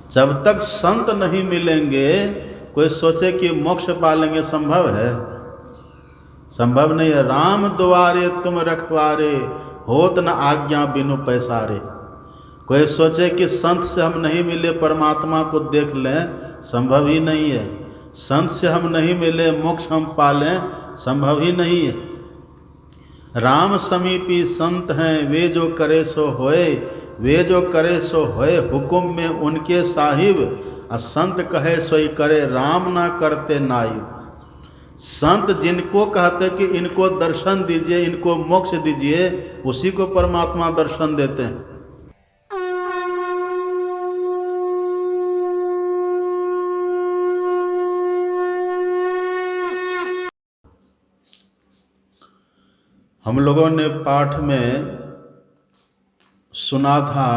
जब तक संत नहीं मिलेंगे, कोई सोचे कि मोक्ष पालेंगे, संभव है? संभव नहीं है। राम द्वारे तुम रखवारे, होत न आज्ञा बिनु पैसारे। कोई सोचे कि संत से हम नहीं मिले परमात्मा को देख लें, संभव ही नहीं है। संत से हम नहीं मिले मोक्ष हम पालें, संभव ही नहीं है। राम समीपी संत हैं, वे जो करे सो होए, वे जो करे सो होए, हुक्म में उनके साहिब। संत कहे सोई करे, राम ना करते नाई। संत जिनको कहते कि इनको दर्शन दीजिए, इनको मोक्ष दीजिए, उसी को परमात्मा दर्शन देते हैं। हम लोगों ने पाठ में सुना था,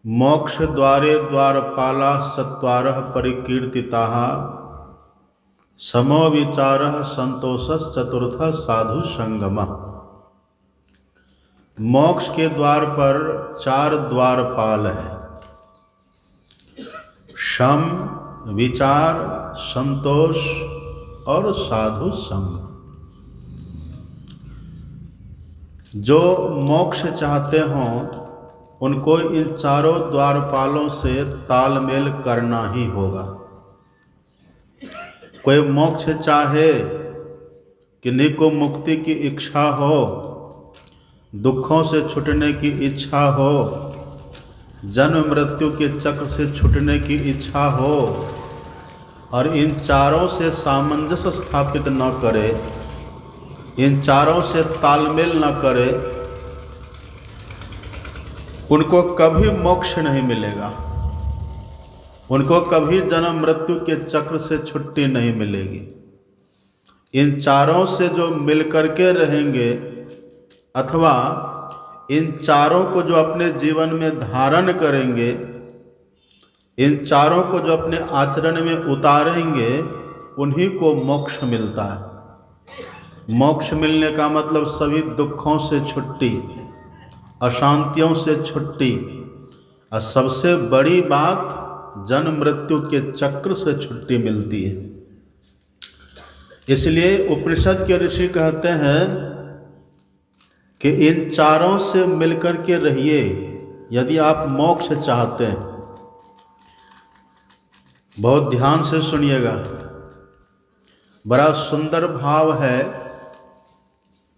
मोक्ष द्वारे द्वारपाला चत्वारः परिकीर्तिताः, समो विचारः संतोषः चतुर्थः साधु संगमः। मोक्ष के द्वार पर 4 द्वारपाल हैं, सम, विचार, संतोष और साधु संग। जो मोक्ष चाहते हों उनको इन चारों द्वारपालों से तालमेल करना ही होगा। कोई मोक्ष चाहे, किन्हीं को मुक्ति की इच्छा हो, दुखों से छूटने की इच्छा हो, जन्म मृत्यु के चक्र से छूटने की इच्छा हो, और इन चारों से सामंजस्य स्थापित न करे, इन चारों से तालमेल न करे, उनको कभी मोक्ष नहीं मिलेगा। उनको कभी जन्म मृत्यु के चक्र से छुट्टी नहीं मिलेगी। इन चारों से जो मिलकर के रहेंगे, अथवा इन चारों को जो अपने जीवन में धारण करेंगे, इन चारों को जो अपने आचरण में उतारेंगे, उन्हीं को मोक्ष मिलता है। मोक्ष मिलने का मतलब सभी दुखों से छुट्टी, अशांतियों से छुट्टी, और सबसे बड़ी बात जन्म मृत्यु के चक्र से छुट्टी मिलती है। इसलिए उपनिषद के ऋषि कहते हैं कि इन चारों से मिलकर के रहिए यदि आप मोक्ष चाहते हैं। बहुत ध्यान से सुनिएगा, बड़ा सुंदर भाव है।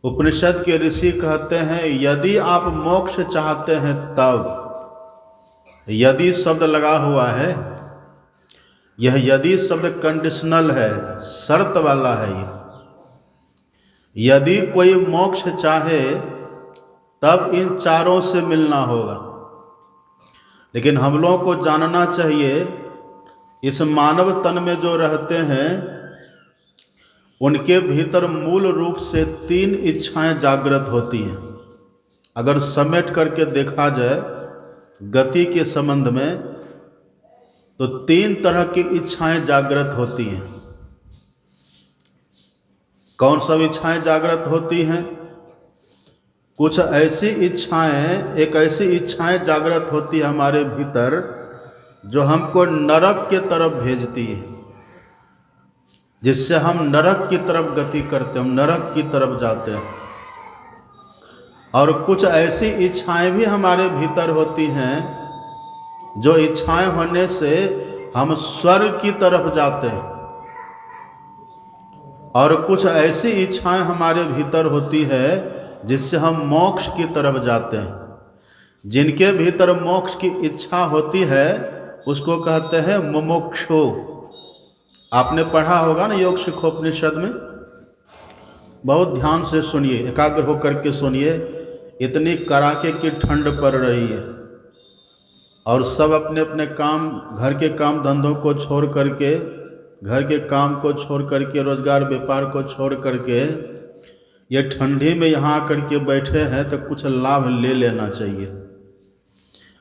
उपनिषद के ऋषि कहते हैं यदि आप मोक्ष चाहते हैं तब, यदि शब्द लगा हुआ है, यह यदि शब्द कंडीशनल है, शर्त वाला है। यदि कोई मोक्ष चाहे तब इन चारों से मिलना होगा। लेकिन हम लोगों को जानना चाहिए, इस मानव तन में जो रहते हैं उनके भीतर मूल रूप से 3 इच्छाएं जागृत होती हैं। अगर समेट करके देखा जाए गति के संबंध में, तो 3 तरह की इच्छाएं जागृत होती हैं। कौन सब इच्छाएं जागृत होती हैं? कुछ ऐसी इच्छाएं, एक ऐसी इच्छाएं जागृत होती है हमारे भीतर जो हमको नरक के तरफ भेजती है, जिससे हम नरक की तरफ गति करते हैं, हम नरक की तरफ जाते हैं। और कुछ ऐसी इच्छाएं भी हमारे भीतर होती हैं जो इच्छाएं होने से हम स्वर्ग की तरफ जाते हैं। और कुछ ऐसी इच्छाएं हमारे भीतर होती है जिससे हम मोक्ष की तरफ जाते हैं। जिनके भीतर मोक्ष की इच्छा होती है उसको कहते हैं मुमुक्षु। आपने पढ़ा होगा ना योग शिखोपनिषद में। बहुत ध्यान से सुनिए, एकाग्र होकर के सुनिए। इतनी कड़ाके की ठंड पड़ रही है और सब अपने अपने काम, घर के काम धंधों को छोड़ करके, घर के काम को छोड़ करके, रोजगार व्यापार को छोड़ करके ये ठंडी में यहाँ आकर के बैठे हैं, तो कुछ लाभ ले लेना चाहिए।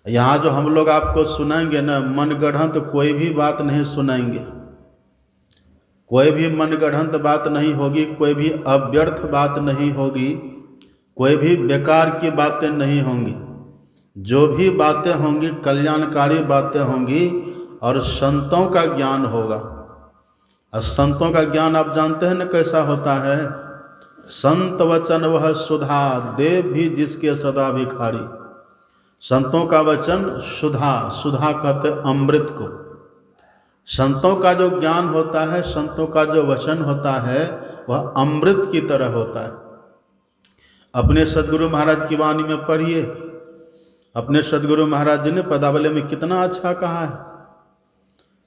यहाँ जो हम लोग आपको सुनाएंगे ना, मनगढ़ंत कोई भी बात नहीं सुनाएंगे, कोई भी मनगढ़ंत बात नहीं होगी, कोई भी अव्यर्थ बात नहीं होगी, कोई भी बेकार की बातें नहीं होंगी। जो भी बातें होंगी कल्याणकारी बातें होंगी और संतों का ज्ञान होगा। और संतों का ज्ञान आप जानते हैं न कैसा होता है। संत वचन वह सुधा, देव भी जिसके सदा भिखारी। संतों का वचन सुधा, सुधा कहते अमृत को। संतों का जो ज्ञान होता है, संतों का जो वचन होता है, वह अमृत की तरह होता है। अपने सदगुरु महाराज की वाणी में पढ़िए, अपने सदगुरु महाराज जी ने पदावली में कितना अच्छा कहा है।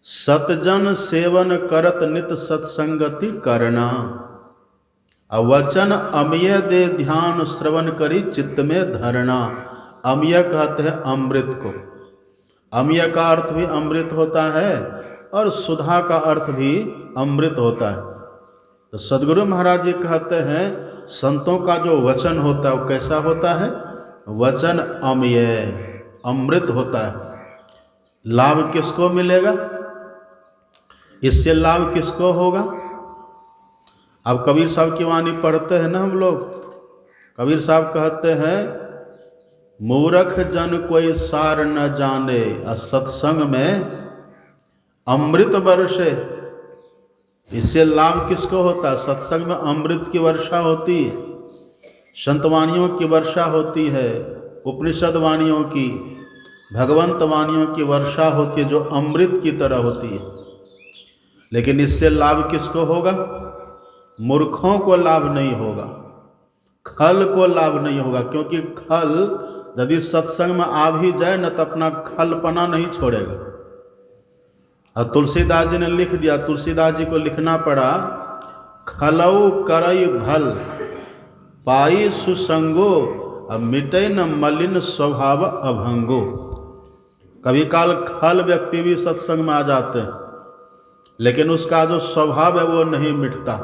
सतजन सेवन करत नित सत्संगति करना, अवचन अमय दे ध्यान श्रवण करी चित्त में धरना। अमय कहते हैं अमृत को। अमय का अर्थ भी अमृत होता है और सुधा का अर्थ भी अमृत होता है। तो सदगुरु महाराज जी कहते हैं संतों का जो वचन होता है वो कैसा होता है। वचन अमय, अमृत होता है। लाभ किसको मिलेगा, इससे लाभ किसको होगा। अब कबीर साहब की वाणी पढ़ते हैं ना हम लोग। कबीर साहब कहते हैं मूर्ख जन कोई सार न जाने, सत्संग में अमृत वर्षे। इससे लाभ किसको होता है। सत्संग में अमृत की वर्षा होती है, संतवाणियों की वर्षा होती है, उपनिषद वाणियों की, भगवंत वाणियों की वर्षा होती है जो अमृत की तरह होती है। लेकिन इससे लाभ किसको होगा। मूर्खों को लाभ नहीं होगा, खल को लाभ नहीं होगा। क्योंकि खल यदि सत्संग में आ भी जाए न तो अपना खलपना नहीं छोड़ेगा। और तुलसीदास जी ने लिख दिया, तुलसीदास जी को लिखना पड़ा, खलऊ करई भल पाई सुसंगो, अब मिटे न मलिन स्वभाव अभंगो। कभी काल खल व्यक्ति भी सत्संग में आ जाते हैं, लेकिन उसका जो स्वभाव है वो नहीं मिटता।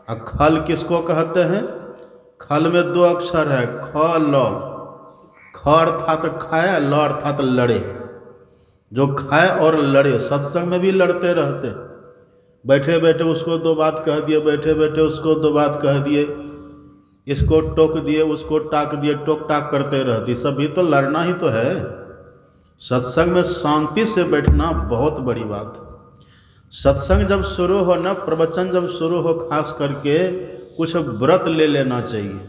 और खल किसको कहते हैं। खल में दो अक्षर है, ख ल। ख अर्थात खाए, ल अर्थात लड़े। जो खाए और लड़े, सत्संग में भी लड़ते रहते। बैठे बैठे उसको दो बात कह दिए, बैठे बैठे उसको दो बात कह दिए, इसको टोक दिए, उसको टाक दिए, टोक टाक करते रहती। सब भी तो लड़ना ही तो है। सत्संग में शांति से बैठना बहुत बड़ी बात है। सत्संग जब शुरू हो ना, प्रवचन जब शुरू हो, खास करके कुछ व्रत ले लेना चाहिए।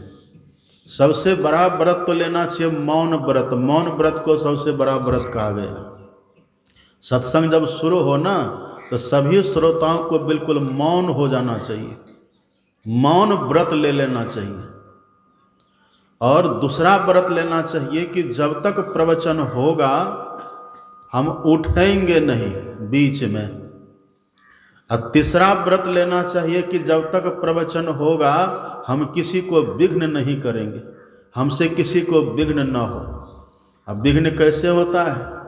सबसे बड़ा व्रत तो लेना चाहिए मौन व्रत। मौन व्रत को सबसे बड़ा व्रत कहा गया। सत्संग जब शुरू हो ना तो सभी श्रोताओं को बिल्कुल मौन हो जाना चाहिए, मौन व्रत ले लेना चाहिए। और दूसरा व्रत लेना चाहिए कि जब तक प्रवचन होगा हम उठेंगे नहीं बीच में। और तीसरा व्रत लेना चाहिए कि जब तक प्रवचन होगा हम किसी को विघ्न नहीं करेंगे, हमसे किसी को विघ्न न हो। अब विघ्न कैसे होता है।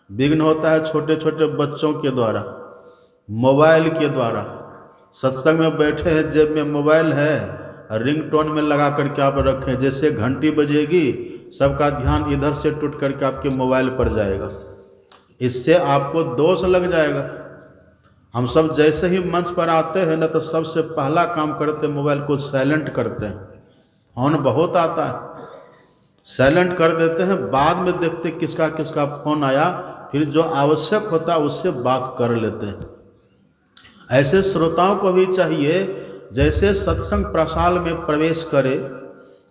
विघ्न होता है छोटे छोटे बच्चों के द्वारा, मोबाइल के द्वारा। सत्संग में बैठे हैं, जेब में मोबाइल है, रिंगटोन में लगा करके आप रखें, जैसे घंटी बजेगी सबका ध्यान इधर से टूट करके आपके मोबाइल पर जाएगा। इससे आपको दोष लग जाएगा। हम सब जैसे ही मंच पर आते हैं ना तो सबसे पहला काम करते मोबाइल को साइलेंट करते हैं। फोन बहुत आता है, साइलेंट कर देते हैं, बाद में देखते किसका किसका फ़ोन आया, फिर जो आवश्यक होता है उससे बात कर लेते हैं। ऐसे श्रोताओं को भी चाहिए जैसे सत्संग प्रसाल में प्रवेश करे,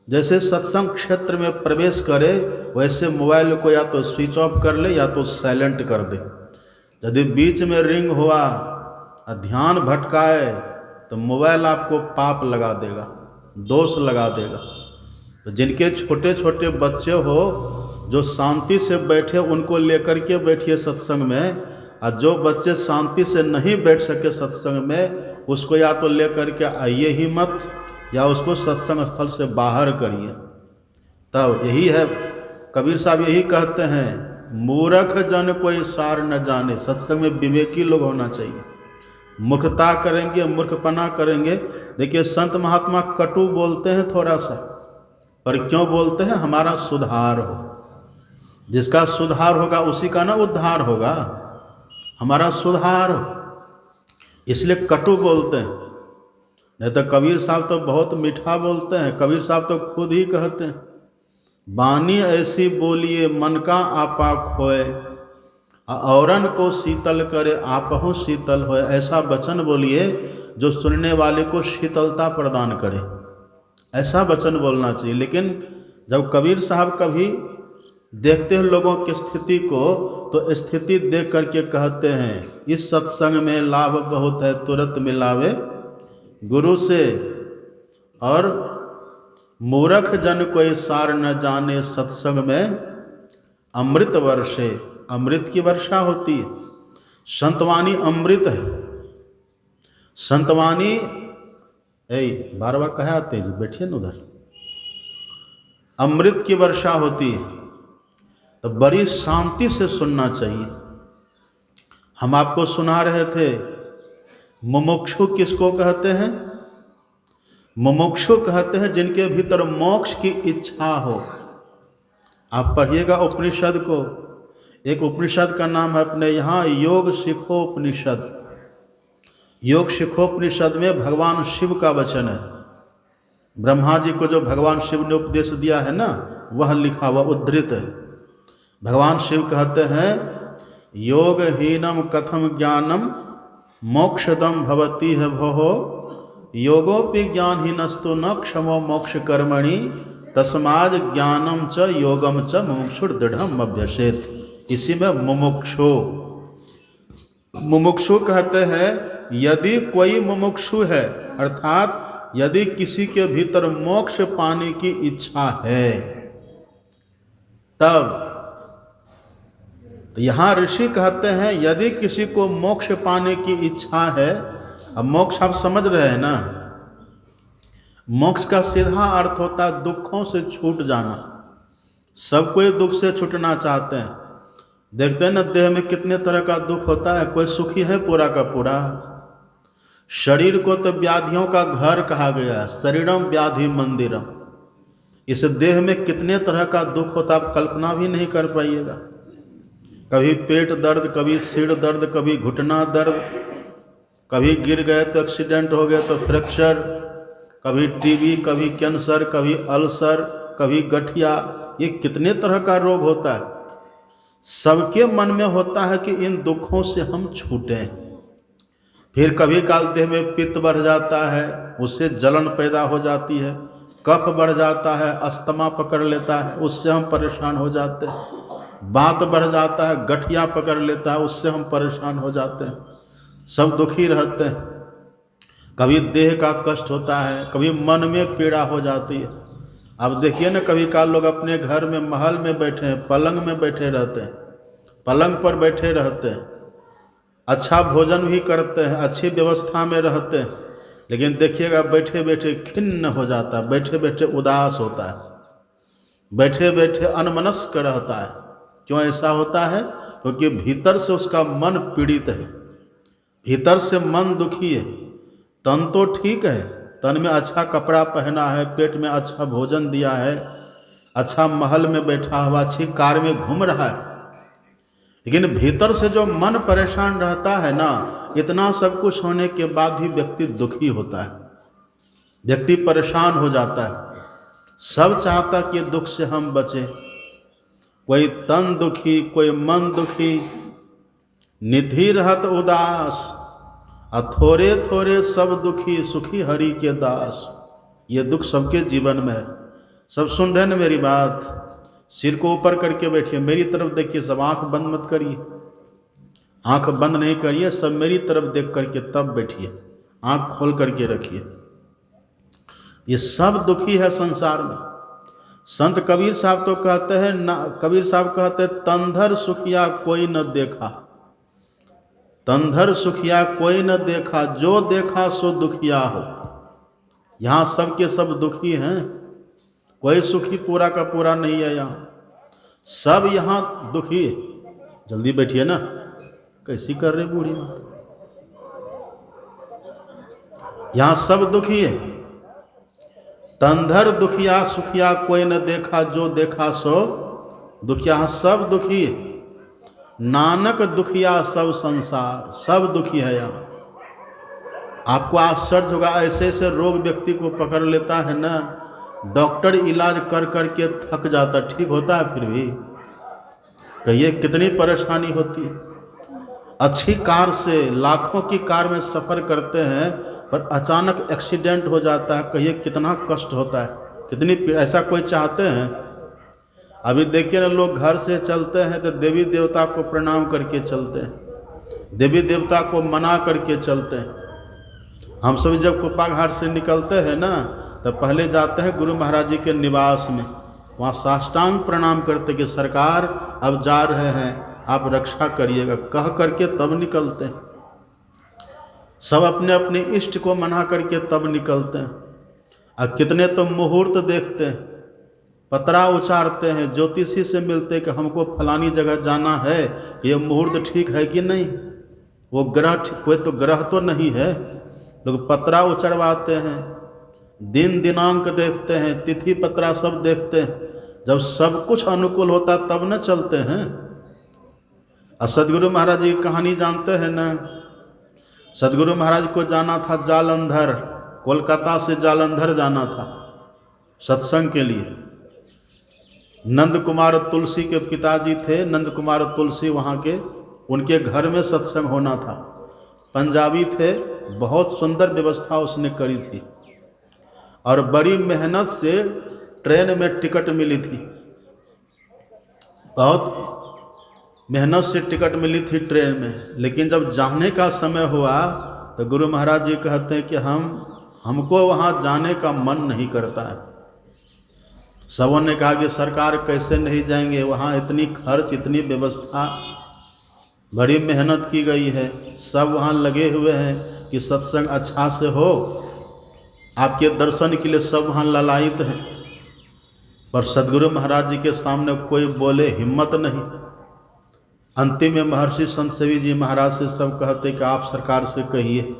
जैसे सत्संग क्षेत्र में प्रवेश करे, वैसे मोबाइल को या तो स्विच ऑफ कर ले या तो साइलेंट कर दे। यदि बीच में रिंग हुआ और ध्यान भटकाए तो मोबाइल आपको पाप लगा देगा, दोष लगा देगा। तो जिनके छोटे छोटे बच्चे हो जो शांति से बैठे, उनको लेकर के बैठिए सत्संग में। और जो बच्चे शांति से नहीं बैठ सके सत्संग में, उसको या तो लेकर के आइए ही मत, या उसको सत्संग स्थल से बाहर करिए। तब यही है, कबीर साहब यही कहते हैं, मूर्ख जन कोई सार न जाने। सत्संग में विवेकी लोग होना चाहिए। मूर्खता करेंगे, मूर्खपना करेंगे। देखिए संत महात्मा कटु बोलते हैं थोड़ा सा, पर क्यों बोलते हैं, हमारा सुधार हो। जिसका सुधार होगा उसी का ना उद्धार होगा। हमारा सुधार हो, इसलिए कटु बोलते हैं। नहीं तो कबीर साहब तो बहुत मीठा बोलते हैं। कबीर साहब तो खुद ही कहते हैं, बानी ऐसी बोलिए मन का आपा खोए, औरन को शीतल करे आपहु शीतल होए। ऐसा वचन बोलिए जो सुनने वाले को शीतलता प्रदान करे, ऐसा वचन बोलना चाहिए। लेकिन जब कबीर साहब कभी देखते हैं लोगों की स्थिति को, तो स्थिति देख करके कहते हैं इस सत्संग में लाभ बहुत है, तुरंत मिलावे गुरु से। और मूर्ख जन कोई सार न जाने, सत्संग में अमृत वर्षे, अमृत की वर्षा होती है। संतवाणी अमृत है। संतवाणी बार बार कहे आते हैं जी, बैठिए न उधर। अमृत की वर्षा होती है, तो बड़ी शांति से सुनना चाहिए। हम आपको सुना रहे थे मुमुक्षु किसको कहते हैं? मुमुक्षु कहते हैं जिनके भीतर मोक्ष की इच्छा हो। आप पढ़िएगा उपनिषद को, एक उपनिषद का नाम है अपने यहाँ योग शिखोपनिषद। योग शिखोपनिषद में भगवान शिव का वचन है। ब्रह्मा जी को जो भगवान शिव ने उपदेश दिया है ना, वह लिखा हुआ उद्धृत है। भगवान शिव कहते हैं योगहीनम कथम ज्ञानम मोक्षदम भवति है भोहो, योगोपि ज्ञानहीनस्तु न क्षमो मोक्ष कर्मणि, तस्माद ज्ञानम च योगम च मुमुक्षुर दृढ़म अभ्यसेत। इसी में मुमुक्षु, मुमुक्षु कहते हैं यदि कोई मुमुक्षु है, अर्थात यदि किसी के भीतर मोक्ष पाने की इच्छा है, तब तो यहाँ ऋषि कहते हैं यदि किसी को मोक्ष पाने की इच्छा है। अब मोक्ष आप समझ रहे हैं ना, मोक्ष का सीधा अर्थ होता है दुखों से छूट जाना। सब कोई दुख से छूटना चाहते हैं। देखते हैं ना देह में कितने तरह का दुख होता है, कोई सुखी है पूरा का पूरा। शरीर को तो व्याधियों का घर कहा गया है, शरीरम व्याधि मंदिरम। इस देह में कितने तरह का दुख होता है आप कल्पना भी नहीं कर पाइएगा। कभी पेट दर्द, कभी सिर दर्द, कभी घुटना दर्द, कभी गिर गए तो एक्सीडेंट हो गया तो फ्रैक्चर, कभी टीबी, कभी कैंसर, कभी अल्सर, कभी गठिया। ये कितने तरह का रोग होता है। सबके मन में होता है कि इन दुखों से हम छूटें। फिर कभी काल देह में पित्त बढ़ जाता है, उससे जलन पैदा हो जाती है। कफ बढ़ जाता है, अस्थमा पकड़ लेता है, उससे हम परेशान हो जाते हैं। वात बढ़ जाता है, गठिया पकड़ लेता है, उससे हम परेशान हो जाते हैं। सब दुखी रहते हैं। कभी देह का कष्ट होता है, कभी मन में पीड़ा हो जाती है। अब देखिए ना, कभी काल लोग अपने घर में महल में बैठे हैं, पलंग में बैठे रहते हैं, पलंग पर बैठे रहते हैं, अच्छा भोजन भी करते हैं, अच्छी व्यवस्था में रहते हैं, लेकिन देखिएगा बैठे बैठे खिन्न हो जाता है, बैठे बैठे उदास होता है, बैठे बैठे अनमनस्क रहता है। क्यों ऐसा होता है? क्योंकि भीतर से उसका मन पीड़ित है, भीतर से मन दुखी है। तन तो ठीक है, तन में अच्छा कपड़ा पहना है, पेट में अच्छा भोजन दिया है, अच्छा महल में बैठा हुआ, अच्छी कार में घूम रहा है, लेकिन भीतर से जो मन परेशान रहता है ना, इतना सब कुछ होने के बाद भी व्यक्ति दुखी होता है, व्यक्ति परेशान हो जाता है। सब चाहता कि दुख से हम बचें। कोई तन दुखी, कोई मन दुखी, निधि रहत उदास, थोड़े थोड़े सब दुखी, सुखी हरि के दास। ये दुख सबके जीवन में है। सब सुन रहे हैं मेरी बात? सिर को ऊपर करके बैठिए, मेरी तरफ देखिए, सब आंख बंद मत करिए, आंख बंद नहीं करिए, सब मेरी तरफ देख करके तब बैठिए, आंख खोल करके रखिए। ये सब दुखी है संसार में। संत कबीर साहब तो कहते हैं ना, कबीर साहब कहते हैं तंधर सुखिया कोई न देखा, तंधर सुखिया कोई न देखा, जो देखा सो दुखिया हो। यहाँ सब के सब दुखी हैं, कोई सुखी पूरा का पूरा नहीं है। यहाँ सब यहाँ दुखी है। जल्दी बैठिए ना, कैसी कर रहे बूढ़ी बात। यहाँ सब दुखी है। तंधर दुखिया सुखिया कोई न देखा, जो देखा सो दुखिया। सब दुखी है। नानक दुखिया सब संसार, सब दुखी है। यहाँ आपको आश्चर्य होगा, ऐसे ऐसे रोग व्यक्ति को पकड़ लेता है ना डॉक्टर इलाज कर कर के थक जाता, ठीक होता है फिर भी? कहिए कितनी परेशानी होती है। अच्छी कार से, लाखों की कार में सफ़र करते हैं पर अचानक एक्सीडेंट हो जाता है, कहिए कितना कष्ट होता है, कितनी ऐसा कोई चाहते हैं? अभी देखिए ना, लोग घर से चलते हैं तो देवी देवता को प्रणाम करके चलते हैं, देवी देवता को मना करके चलते हैं। हम सब जब कुप्पा घाट से निकलते हैं ना, तो पहले जाते हैं गुरु महाराज जी के निवास में, वहाँ साष्टांग प्रणाम करते कि सरकार अब जा रहे हैं, आप रक्षा करिएगा, कह करके तब निकलते हैं। सब अपने अपने इष्ट को मना करके तब निकलते हैं। और कितने तो मुहूर्त देखते हैं, पतरा उचारते हैं, ज्योतिषी से मिलते हैं कि हमको फलानी जगह जाना है, कि ये मुहूर्त ठीक है कि नहीं। वो ग्रह, कोई तो ग्रह तो नहीं है, लोग पतरा उचरवाते हैं, दिन दिनांक देखते हैं, तिथि पतरा सब देखते हैं। जब सब कुछ अनुकूल होता तब न चलते हैं। और सदगुरु महाराज जी की कहानी जानते हैं ना, सदगुरु महाराज को जाना था जालंधर, कोलकाता से जालंधर जाना था सत्संग के लिए। नंद कुमार तुलसी के पिताजी थे, नंद कुमार तुलसी वहाँ के, उनके घर में सत्संग होना था। पंजाबी थे, बहुत सुंदर व्यवस्था उसने करी थी और बड़ी मेहनत से ट्रेन में टिकट मिली थी, बहुत मेहनत से टिकट मिली थी ट्रेन में। लेकिन जब जाने का समय हुआ तो गुरु महाराज जी कहते हैं कि हमको वहाँ जाने का मन नहीं करता है। सबों ने कहा कि सरकार कैसे नहीं जाएंगे, वहाँ इतनी खर्च, इतनी व्यवस्था, बड़ी मेहनत की गई है, सब वहाँ लगे हुए हैं कि सत्संग अच्छा से हो, आपके दर्शन के लिए सब वहाँ ललायित हैं। पर सदगुरु महाराज जी के सामने कोई बोले हिम्मत नहीं। अंतिम में महर्षि संत सेवी जी महाराज से सब कहते कि आप सरकार से कहिए।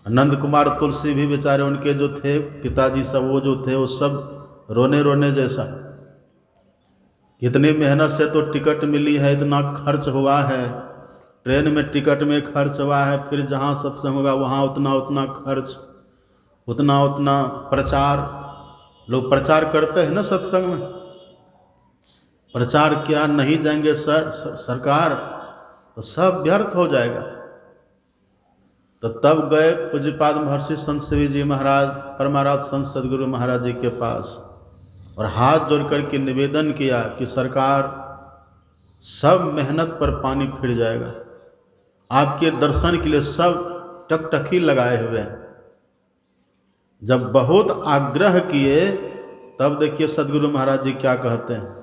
नंद कुमार तुलसी भी बेचारे, उनके जो थे पिताजी सब, वो जो थे वो सब रोने रोने जैसा, कितनी मेहनत से तो टिकट मिली है, इतना खर्च हुआ है, ट्रेन में टिकट में खर्च हुआ है, फिर जहाँ सत्संग होगा वहाँ उतना उतना खर्च, उतना उतना प्रचार, लोग प्रचार करते हैं ना सत्संग में, प्रचार किया, नहीं जाएंगे सरकार तो सब व्यर्थ हो जाएगा। तो तब गए पूज्यपाद महर्षि संत सेवी जी महाराज, परमाराध संत सदगुरु महाराज जी के पास और हाथ जोड़ करके निवेदन किया कि सरकार सब मेहनत पर पानी फिर जाएगा, आपके दर्शन के लिए सब टकटकी लगाए हुए हैं। जब बहुत आग्रह किए तब देखिए सदगुरु महाराज जी क्या कहते हैं,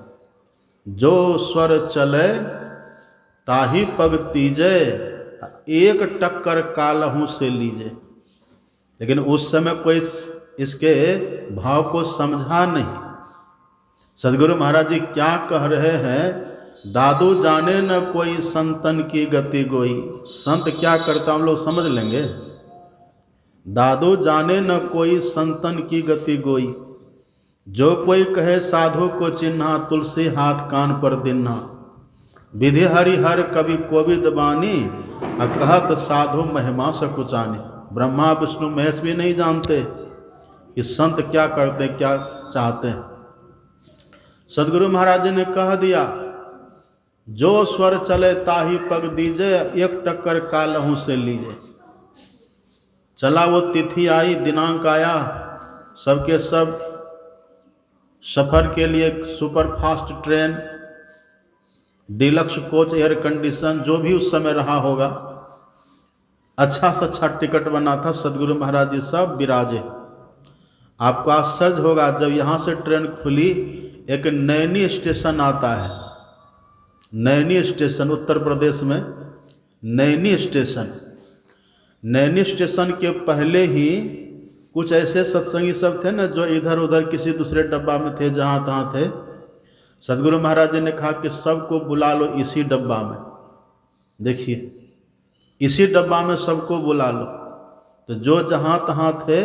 जो स्वर चले ताही पग तीजे, एक टक्कर कालहू से लीजे। लेकिन उस समय कोई इसके भाव को समझा नहीं। सदगुरु महाराज जी क्या कह रहे हैं, दादू जाने न कोई संतन की गति गोई। संत क्या करता हम लोग समझ लेंगे। दादू जाने न कोई संतन की गति गोई, जो कोई कहे साधु को चिन्हा, तुलसी हाथ कान पर दिन्हा। विधि हरि हर कवि कोविद बानी, कहत साधु महिमा सकुचानी। ब्रह्मा विष्णु महेश भी नहीं जानते कि संत क्या करते हैं, क्या चाहते हैं। सदगुरु महाराज जी ने कह दिया, जो स्वर चले ताही पग दीजे, एक टक्कर कालहू से लीजे। चला वो तिथि आई, दिनांक आया, सबके सब सफ़र के लिए super fast train, deluxe coach, air condition, जो भी उस समय रहा होगा, अच्छा से अच्छा टिकट बना था। सदगुरु महाराज जी सब विराजे। आपको आश्चर्य होगा, जब यहाँ से ट्रेन खुली, एक नैनी स्टेशन आता है, नैनी स्टेशन उत्तर प्रदेश में, नैनी स्टेशन। नैनी स्टेशन के पहले ही कुछ ऐसे सत्संगी सब थे ना, जो इधर उधर किसी दूसरे डब्बा में थे, जहाँ तहाँ थे। सदगुरु महाराज जी ने कहा कि सबको बुला लो इसी डब्बा में। देखिए, इसी डब्बा में सबको बुला लो। तो जो जहाँ तहाँ थे,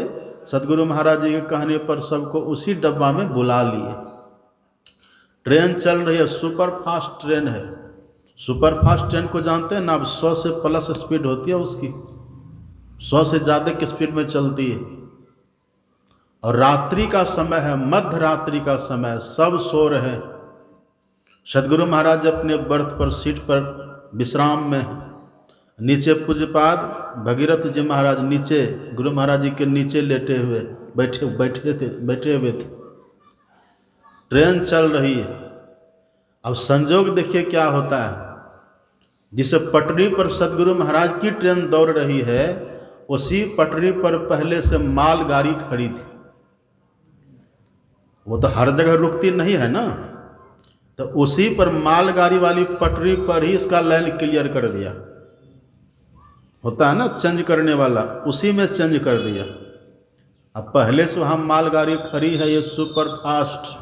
सदगुरु महाराज जी के कहने पर सबको उसी डब्बा में बुला लिए। ट्रेन चल रही है, सुपर फास्ट ट्रेन है। सुपर फास्ट ट्रेन को जानते हैं ना, अब 100 से प्लस स्पीड होती है उसकी, 100 से ज़्यादा की स्पीड में चलती है। और रात्रि का समय है, मध्य रात्रि का समय, सब सो रहे हैं। सदगुरु महाराज अपने बर्थ पर, सीट पर विश्राम में हैं। नीचे पूज्यपाद भगीरथ जी महाराज नीचे, गुरु महाराज जी के नीचे लेटे हुए बैठे हुए थे। ट्रेन चल रही है। अब संजोग देखिए क्या होता है, जिस पटरी पर सदगुरु महाराज की ट्रेन दौड़ रही है, उसी पटरी पर पहले से मालगाड़ी खड़ी थी। वो तो हर जगह रुकती नहीं है ना, तो उसी पर मालगाड़ी वाली पटरी पर ही इसका लाइन क्लियर कर दिया। होता है ना चेंज करने वाला, उसी में चेंज कर दिया। अब पहले से वहाँ मालगाड़ी खड़ी है, ये सुपर फास्ट।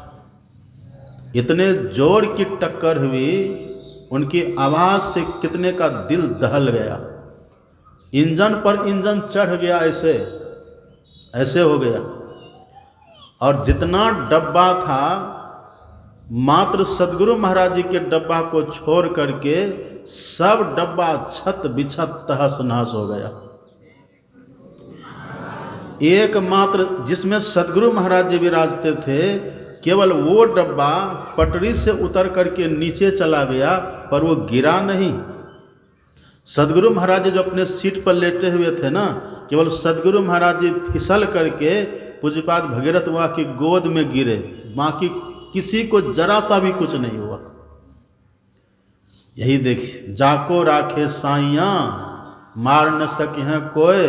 इतने जोर की टक्कर हुई, उनकी आवाज़ से कितने का दिल दहल गया। इंजन पर इंजन चढ़ गया, ऐसे ऐसे हो गया। और जितना डब्बा था, मात्र सदगुरु महाराज जी के डब्बा को छोड़ करके सब डब्बा छत बिछत तहस नहस हो गया। एकमात्र जिसमें सदगुरु महाराज जी विराजते थे, केवल वो डब्बा पटरी से उतर करके नीचे चला गया, पर वो गिरा नहीं। सदगुरु महाराज जी जो अपने सीट पर लेटे हुए थे ना, केवल सदगुरु महाराज जी फिसल करके पूज्यपाद भगीरथ वहाँ की गोद में गिरे, बाकी किसी को जरा सा भी कुछ नहीं हुआ। यही देखिए, जाको राखे साइयाँ मार न सके हैं कोई,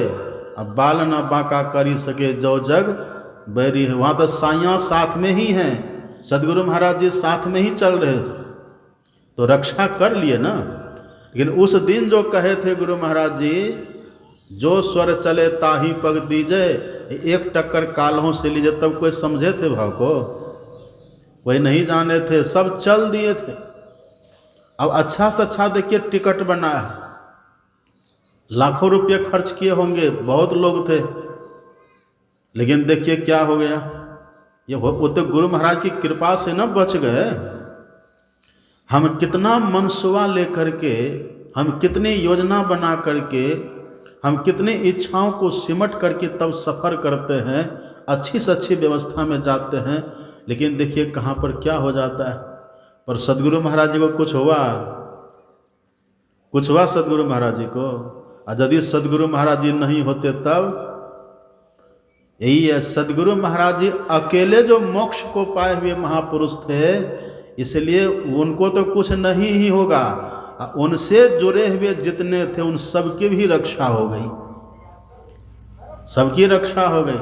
अब बाल न बांका करी सके जो जग बैरी है। वहाँ तो साइयाँ साथ में ही हैं, सदगुरु महाराज जी साथ में ही चल रहे थे, तो रक्षा कर लिए ना। लेकिन उस दिन जो कहे थे गुरु महाराज जी, जो स्वर चले ताही पग दीजे, एक टक्कर कालों से लीजिए, तब कोई समझे थे भाव को? वही नहीं जाने थे, सब चल दिए थे। अब अच्छा से अच्छा देखिए टिकट बना है, लाखों रुपये खर्च किए होंगे, बहुत लोग थे, लेकिन देखिए क्या हो गया। ये वो तो गुरु महाराज की कृपा से न बच गए। हम कितना मनसुआ लेकर के, हम कितनी योजना बना करके, हम कितनी इच्छाओं को सिमट करके तब सफ़र करते हैं, अच्छी से अच्छी व्यवस्था में जाते हैं, लेकिन देखिए कहाँ पर क्या हो जाता है। पर सदगुरु महाराज जी को कुछ हुआ? कुछ हुआ सदगुरु महाराज जी को? और यदि सदगुरु महाराज जी नहीं होते तब? यही है, सदगुरु महाराज जी अकेले जो मोक्ष को पाए हुए महापुरुष थे, इसलिए उनको तो कुछ नहीं ही होगा, उनसे जुड़े हुए जितने थे उन सबकी भी रक्षा हो गई, सबकी रक्षा हो गई।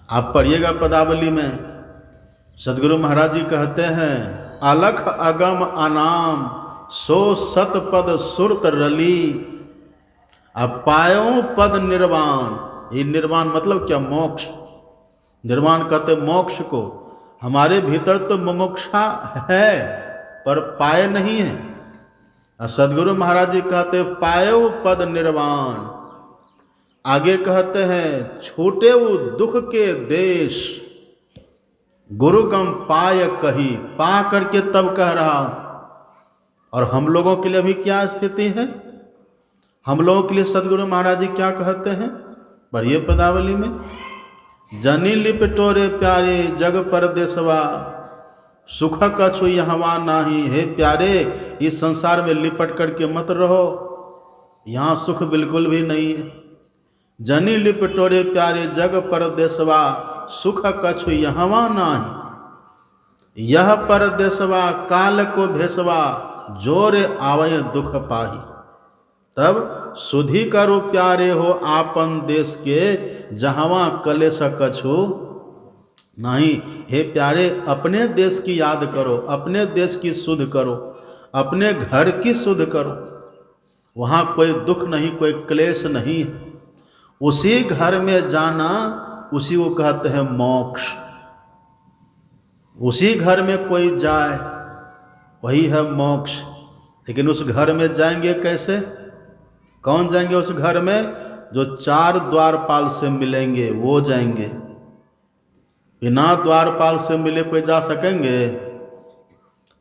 आप पढ़िएगा पदावली में, सदगुरु महाराज जी कहते हैं, अलख अगम अनाम सो सत पद सुरत रली, अब पायो पद निर्वाण। ये निर्वाण मतलब क्या? मोक्ष। निर्वाण कहते मोक्ष को। हमारे भीतर तो मुमुक्षा है, पर पाए नहीं है। और सदगुरु महाराज जी कहते पायो पद निर्वाण। आगे कहते हैं, छूटे वो दुख के देश, गुरु गम पाय कही। पा करके तब कह रहा हूं। और हम लोगों के लिए अभी क्या स्थिति है? हम लोगों के लिए सदगुरु महाराज जी क्या कहते हैं? पढ़िए पदावली में, जनी लिपटोरे प्यारे जग परदेसवा, सुख कछु यहाँ नाही। हे प्यारे, इस संसार में लिपट करके मत रहो, यहाँ सुख बिल्कुल भी नहीं है। जनी लिपटोरे प्यारे जग परदेसवा, सुख कछु यहाँ नाही। यह परदेसवा काल को भेसवा, जोर आवय दुख पाही। तब सुधी करो प्यारे हो आपन देश के, जहवा कलेश कछु नहीं। हे प्यारे, अपने देश की याद करो, अपने देश की सुध करो, अपने घर की सुध करो। वहाँ कोई दुख नहीं, कोई क्लेश नहीं। उसी घर में जाना, उसी को कहते हैं मोक्ष। उसी घर में कोई जाए, वही है मोक्ष। लेकिन उस घर में जाएंगे कैसे? कौन जाएंगे उस घर में? जो चार द्वारपाल से मिलेंगे वो जाएंगे। बिना द्वारपाल से मिले कोई जा सकेंगे?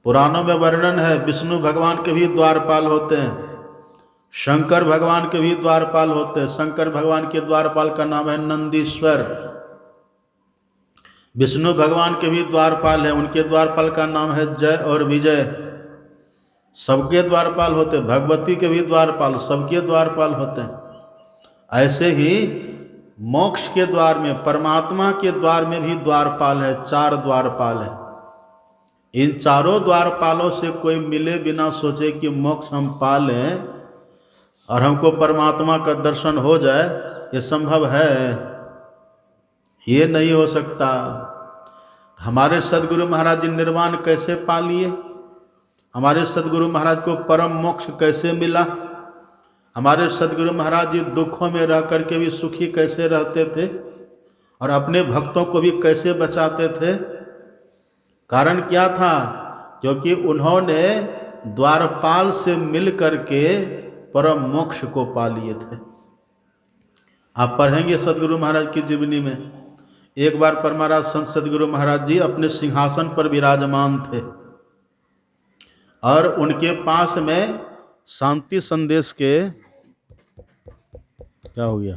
पुराणों में वर्णन है, विष्णु भगवान के भी द्वारपाल होते हैं। शंकर भगवान के भी द्वारपाल होते हैं। शंकर भगवान के द्वारपाल का नाम है नंदीश्वर। विष्णु भगवान के भी द्वारपाल हैं, उनके द्वारपाल का नाम है जय और विजय। सबके द्वारपाल होते हैं। भगवती के भी द्वारपाल, सबके द्वारपाल होते हैं। ऐसे ही मोक्ष के द्वार में, परमात्मा के द्वार में भी द्वारपाल है, 4 द्वारपाल है। इन चारों द्वारपालों से कोई मिले बिना सोचे कि मोक्ष हम पा लें और हमको परमात्मा का दर्शन हो जाए, ये संभव है? ये नहीं हो सकता। हमारे सदगुरु महाराज जी निर्वाण कैसे पा लिए? हमारे सदगुरु महाराज को परम मोक्ष कैसे मिला? हमारे सदगुरु महाराज जी दुखों में रह करके भी सुखी कैसे रहते थे और अपने भक्तों को भी कैसे बचाते थे? कारण क्या था? क्योंकि उन्होंने द्वारपाल से मिल करके परम मोक्ष को पा लिए थे। आप पढ़ेंगे सदगुरु महाराज की जीवनी में, एक बार परमाराज संत सदगुरु महाराज जी अपने सिंहासन पर विराजमान थे और उनके पास में शांति संदेश के, क्या हो गया?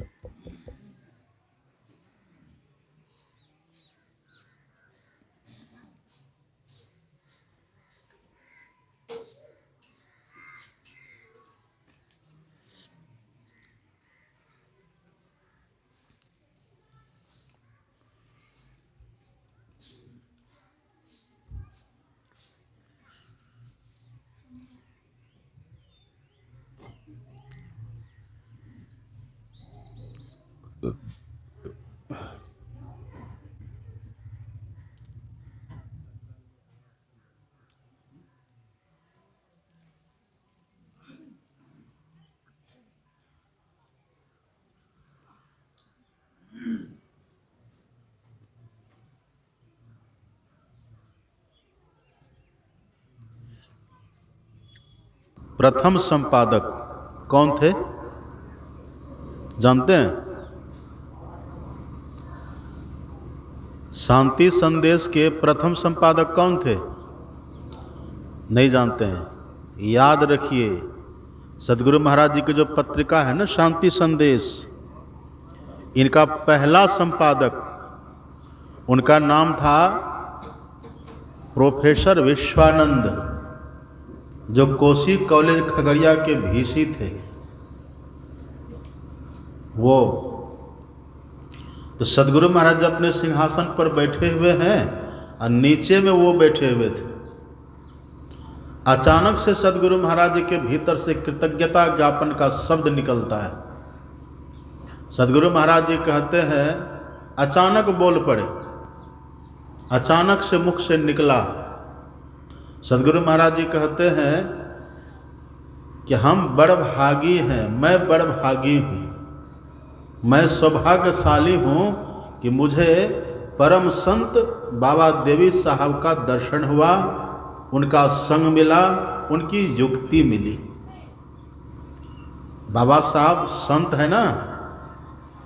प्रथम संपादक कौन थे जानते हैं? शांति संदेश के प्रथम संपादक कौन थे? नहीं जानते हैं? याद रखिए, सदगुरु महाराज जी की जो पत्रिका है ना शांति संदेश, इनका पहला संपादक, उनका नाम था प्रोफेसर विश्वानंद, जो कोसी कॉलेज खगड़िया के VC थे। वो तो सदगुरु महाराज अपने सिंहासन पर बैठे हुए हैं और नीचे में वो बैठे हुए थे। अचानक से सदगुरु महाराज के भीतर से कृतज्ञता ज्ञापन का शब्द निकलता है। सदगुरु महाराज जी कहते हैं, अचानक बोल पड़े, अचानक से मुख से निकला। सदगुरु महाराज जी कहते हैं कि हम बड़ भागी हैं, मैं बड़ भागी हूँ, मैं सौभाग्यशाली हूँ कि मुझे परम संत बाबा देवी साहब का दर्शन हुआ, उनका संग मिला, उनकी युक्ति मिली। बाबा साहब संत है ना,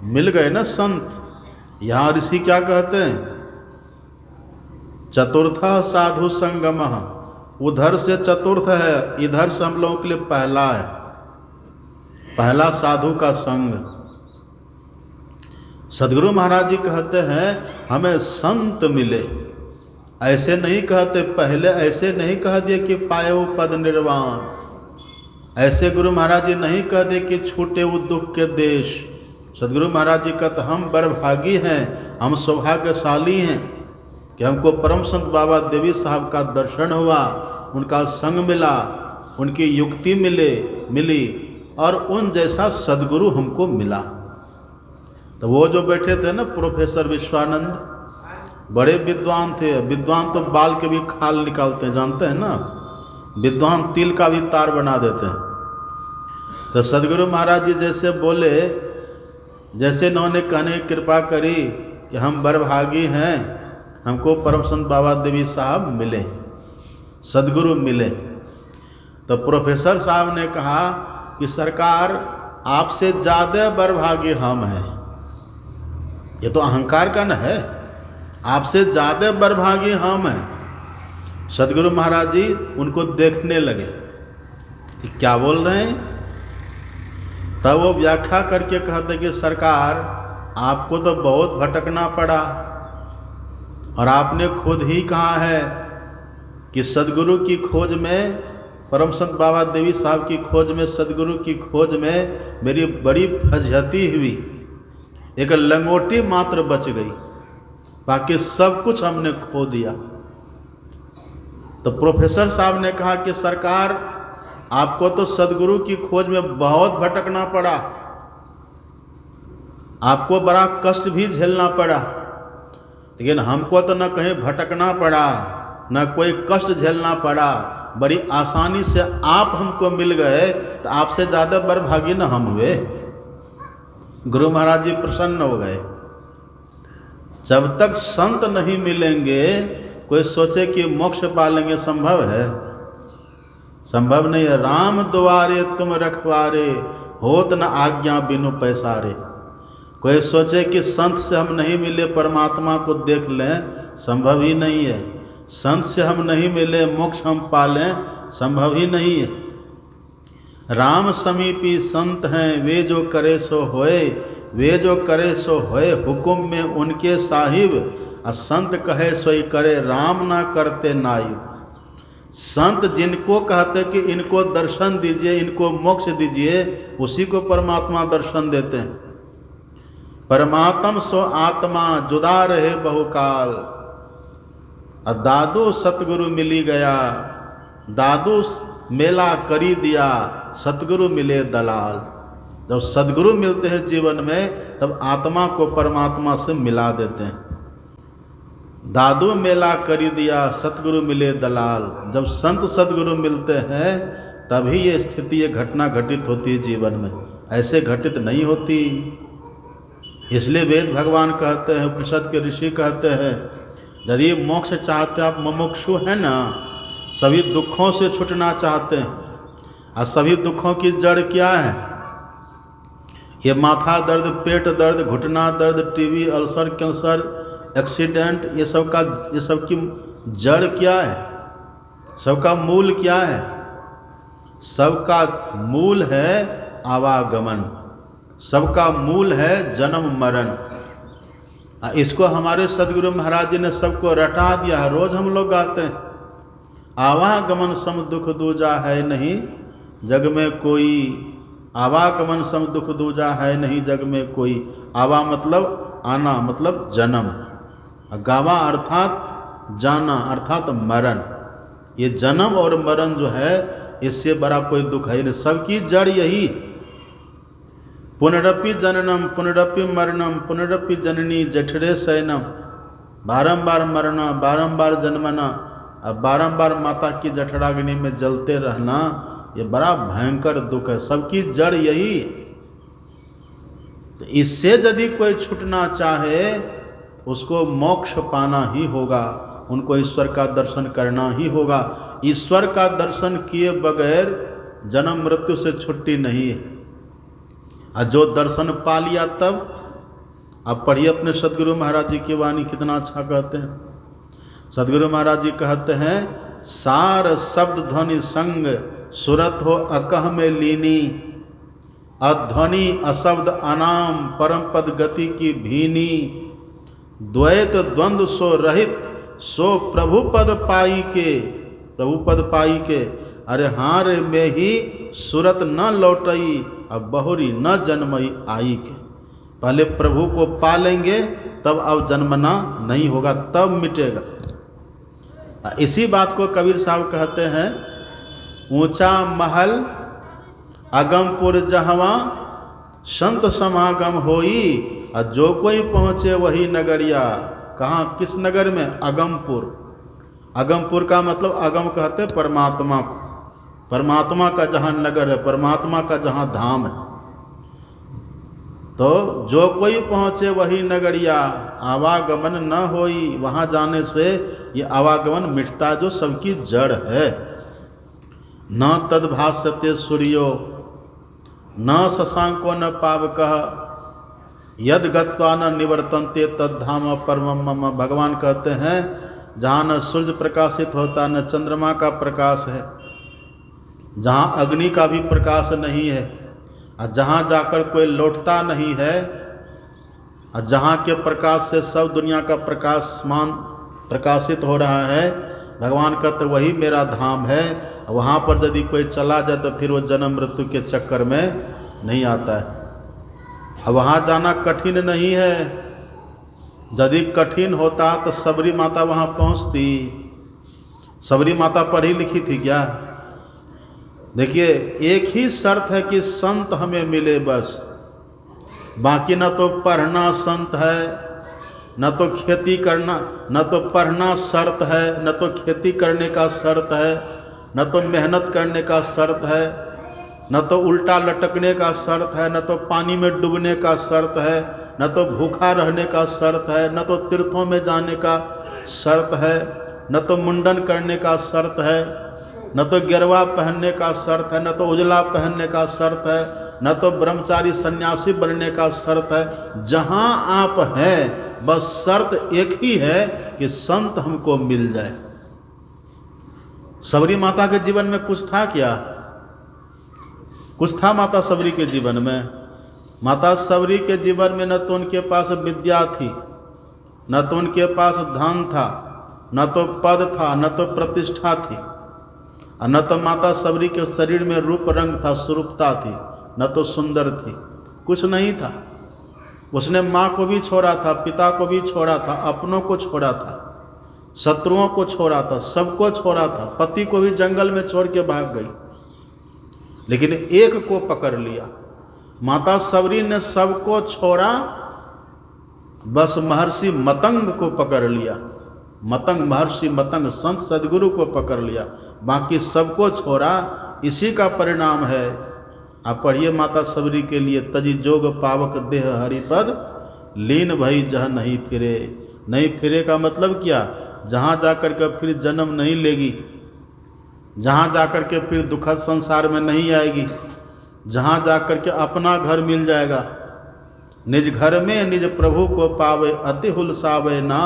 मिल गए ना संत। यहाँ ऋषि क्या कहते हैं? चतुर्थ साधु संगमः, उधर से चतुर्थ है, इधर से हम लोगों के लिए पहला है, पहला साधु का संग। सदगुरु महाराज जी कहते हैं हमें संत मिले। ऐसे नहीं कहते, पहले ऐसे नहीं कह दिए कि पाए वो पद निर्वाण, ऐसे गुरु महाराज जी नहीं कह दिए कि छूटे वो दुख के देश। सदगुरु महाराज जी कहते हम बड़भागी हैं, हम सौभाग्यशाली हैं कि हमको परम संत बाबा देवी साहब का दर्शन हुआ, उनका संग मिला, उनकी युक्ति मिली और उन जैसा सदगुरु हमको मिला। तो वो जो बैठे थे ना प्रोफेसर विश्वानंद, बड़े विद्वान थे। विद्वान तो बाल के भी खाल निकालते हैं, जानते हैं ना, विद्वान तिल का भी तार बना देते हैं। तो सदगुरु महाराज जी जैसे बोले, जैसे इन्होंने कहने की कृपा करी कि हम बड़भागी हैं, हमको परम संत बाबा देवी साहब मिले, सदगुरु मिले। तो प्रोफेसर साहब ने कहा कि सरकार आपसे ज़्यादा बड़भागी हम हैं। ये तो अहंकार का न है, आपसे ज़्यादा बड़भागी हम हैं। सदगुरु महाराज जी उनको देखने लगे कि क्या बोल रहे हैं। तब वो व्याख्या करके कहते कि सरकार आपको तो बहुत भटकना पड़ा, और आपने खुद ही कहा है कि सदगुरु की खोज में, परम संत बाबा देवी साहब की खोज में, सदगुरु की खोज में मेरी बड़ी फजहती हुई, एक लंगोटी मात्र बच गई, बाकी सब कुछ हमने खो दिया। तो प्रोफेसर साहब ने कहा कि सरकार आपको तो सदगुरु की खोज में बहुत भटकना पड़ा, आपको बड़ा कष्ट भी झेलना पड़ा, लेकिन हमको तो न कहीं भटकना पड़ा न कोई कष्ट झेलना पड़ा, बड़ी आसानी से आप हमको मिल गए, तो आपसे ज़्यादा बड़भागी न हम हुए। गुरु महाराज जी प्रसन्न हो गए। जब तक संत नहीं मिलेंगे कोई सोचे कि मोक्ष पालेंगे, संभव है? संभव नहीं है। राम द्वारे तुम रखवारे, होत न आज्ञा बिनु पैसारे। कोई सोचे कि संत से हम नहीं मिले परमात्मा को देख लें, संभव ही नहीं है। संत से हम नहीं मिले मोक्ष हम पालें, संभव ही नहीं है। राम समीपी संत हैं वे जो करे सो होए, वे जो करे सो होए, हुक्म में उनके साहिब, संत कहे सोई करे, राम ना करते नायु। संत जिनको कहते कि इनको दर्शन दीजिए, इनको मोक्ष दीजिए, उसी को परमात्मा दर्शन देते हैं। परमात्म सो आत्मा जुदा रहे बहुकाल, दादू सतगुरु मिली गया, दादू मेला करी दिया, सतगुरु मिले दलाल। जब सदगुरु मिलते हैं जीवन में, तब आत्मा को परमात्मा से मिला देते हैं। दादू मेला करी दिया, सतगुरु मिले दलाल। जब संत सदगुरु मिलते हैं तभी ये स्थिति, ये घटना घटित होती है जीवन में, ऐसे घटित नहीं होती। इसलिए वेद भगवान कहते हैं, उपनिषद के ऋषि कहते हैं, यदि मोक्ष चाहते आप, मुमुक्षु है ना, सभी दुखों से छूटना चाहते हैं, और सभी दुखों की जड़ क्या है? ये माथा दर्द, पेट दर्द, घुटना दर्द, टीबी, अल्सर, कैंसर, एक्सीडेंट, ये सब की जड़ क्या है? सबका मूल क्या है? सबका मूल है आवागमन, सबका मूल है जन्म मरण। इसको हमारे सदगुरु महाराज जी ने सबको रटा दिया है। रोज हम लोग गाते हैं, आवागमन सम दुख दूजा है नहीं जग में कोई, आवागमन सम दुख दूजा है नहीं जग में कोई। आवा मतलब आना, मतलब जन्म, गावा अर्थात जाना, अर्थात मरण। ये जन्म और मरण जो है, इससे बड़ा कोई दुख है नहीं। सबकी जड़ यही, पुनरपि जननम पुनरपि मरणम पुनरपि जननी जठरे शयनम। बारंबार मरना, बारंबार जन्मना, अब बारंबार माता की जठराग्नि में जलते रहना, ये बड़ा भयंकर दुख है। सबकी जड़ यही है। तो इससे यदि कोई छूटना चाहे, उसको मोक्ष पाना ही होगा, उनको ईश्वर का दर्शन करना ही होगा। ईश्वर का दर्शन किए बगैर जन्म मृत्यु से छुट्टी नहीं है। और जो दर्शन पा लिया, तब आप पढ़िए अपने सदगुरु महाराज जी की वाणी, कितना अच्छा कहते हैं। सदगुरु महाराज जी कहते हैं, सार शब्द ध्वनि संग सुरत हो अकह में लीनी, अध्वनि अशब्द अनाम परम पद गति की भीनी। द्वैत द्वंद्व सो रहित सो प्रभु पद पाई के, प्रभु पद पाई के। अरे हाँ रे में ही सुरत न लौटई, अब बहुरी न जन्मई आई के। पहले प्रभु को पा लेंगे, तब अब जन्मना नहीं होगा, तब मिटेगा। इसी बात को कबीर साहब कहते हैं, ऊंचा महल अगमपुर जहवा संत समागम होई, और जो कोई पहुँचे वही नगरिया। कहाँ, किस नगर में? अगमपुर। अगमपुर का मतलब, अगम कहते परमात्मा को, परमात्मा का जहाँ नगर है, परमात्मा का जहाँ धाम है। तो जो कोई पहुँचे वही नगरिया, आवागमन न होई। वहाँ जाने से ये आवागमन मिटता, जो सबकी जड़ है। न तद्भास्यते सूर्यो न शशांको न पावकः, यद गत्वा न निवर्तन्ते तद्धाम परमम मम। भगवान कहते हैं, जहाँ न सूर्य प्रकाशित होता, न चंद्रमा का प्रकाश है, जहाँ अग्नि का भी प्रकाश नहीं है, और जहाँ जाकर कोई लौटता नहीं है, और जहाँ के प्रकाश से सब दुनिया का प्रकाशमान प्रकाशित हो रहा है, भगवान कहते वही मेरा धाम है। वहाँ पर यदि कोई चला जाए तो फिर वो जन्म मृत्यु के चक्कर में नहीं आता है। अब वहाँ जाना कठिन नहीं है। यदि कठिन होता तो सबरी माता वहाँ पहुँचती। सबरी माता पढ़ी लिखी थी क्या? देखिए, एक ही शर्त है कि संत हमें मिले बस, बाकी न तो पढ़ना संत है, न तो खेती करना, न तो पढ़ना शर्त है, न तो खेती करने का शर्त है, न तो मेहनत करने का शर्त है, न तो उल्टा लटकने का शर्त है, न तो पानी में डूबने का शर्त है, न तो भूखा रहने का शर्त है, न तो तीर्थों में जाने का शर्त है, न तो मुंडन करने का शर्त है, न तो गिरवा पहनने का शर्त है, न तो उजला पहनने का शर्त है, न तो ब्रह्मचारी सन्यासी बनने का शर्त है। जहाँ आप हैं बस शर्त एक ही है कि संत हमको मिल जाए। सबरी माता के जीवन में कुछ था क्या? कुछ था माता सबरी के जीवन में? माता सबरी के जीवन में न तो उनके पास विद्या थी, न तो उनके पास धन था, न तो पद था, न तो प्रतिष्ठा थी, और न तो माता सबरी के शरीर में रूप रंग था, स्वरूपता थी, न तो सुंदर थी। कुछ नहीं था। उसने माँ को भी छोड़ा था, पिता को भी छोड़ा था, अपनों को छोड़ा था, शत्रुओं को छोड़ा था, सबको छोड़ा था, पति को भी जंगल में छोड़ के भाग गई, लेकिन एक को पकड़ लिया। माता सबरी ने सबको छोड़ा, बस महर्षि मतंग को पकड़ लिया। मतंग, महर्षि मतंग संत सदगुरु को पकड़ लिया, बाकी सबको छोड़ा। इसी का परिणाम है। आप पढ़िए माता सबरी के लिए, तजी जोग पावक देह हरिपद लीन भई जह नहीं फिरे। नहीं फिरे का मतलब क्या? जहाँ जाकर के फिर जन्म नहीं लेगी, जहाँ जाकर के फिर दुखद संसार में नहीं आएगी, जहाँ जाकर के अपना घर मिल जाएगा। निज घर में निज प्रभु को पावे, अति हुलसावे ना,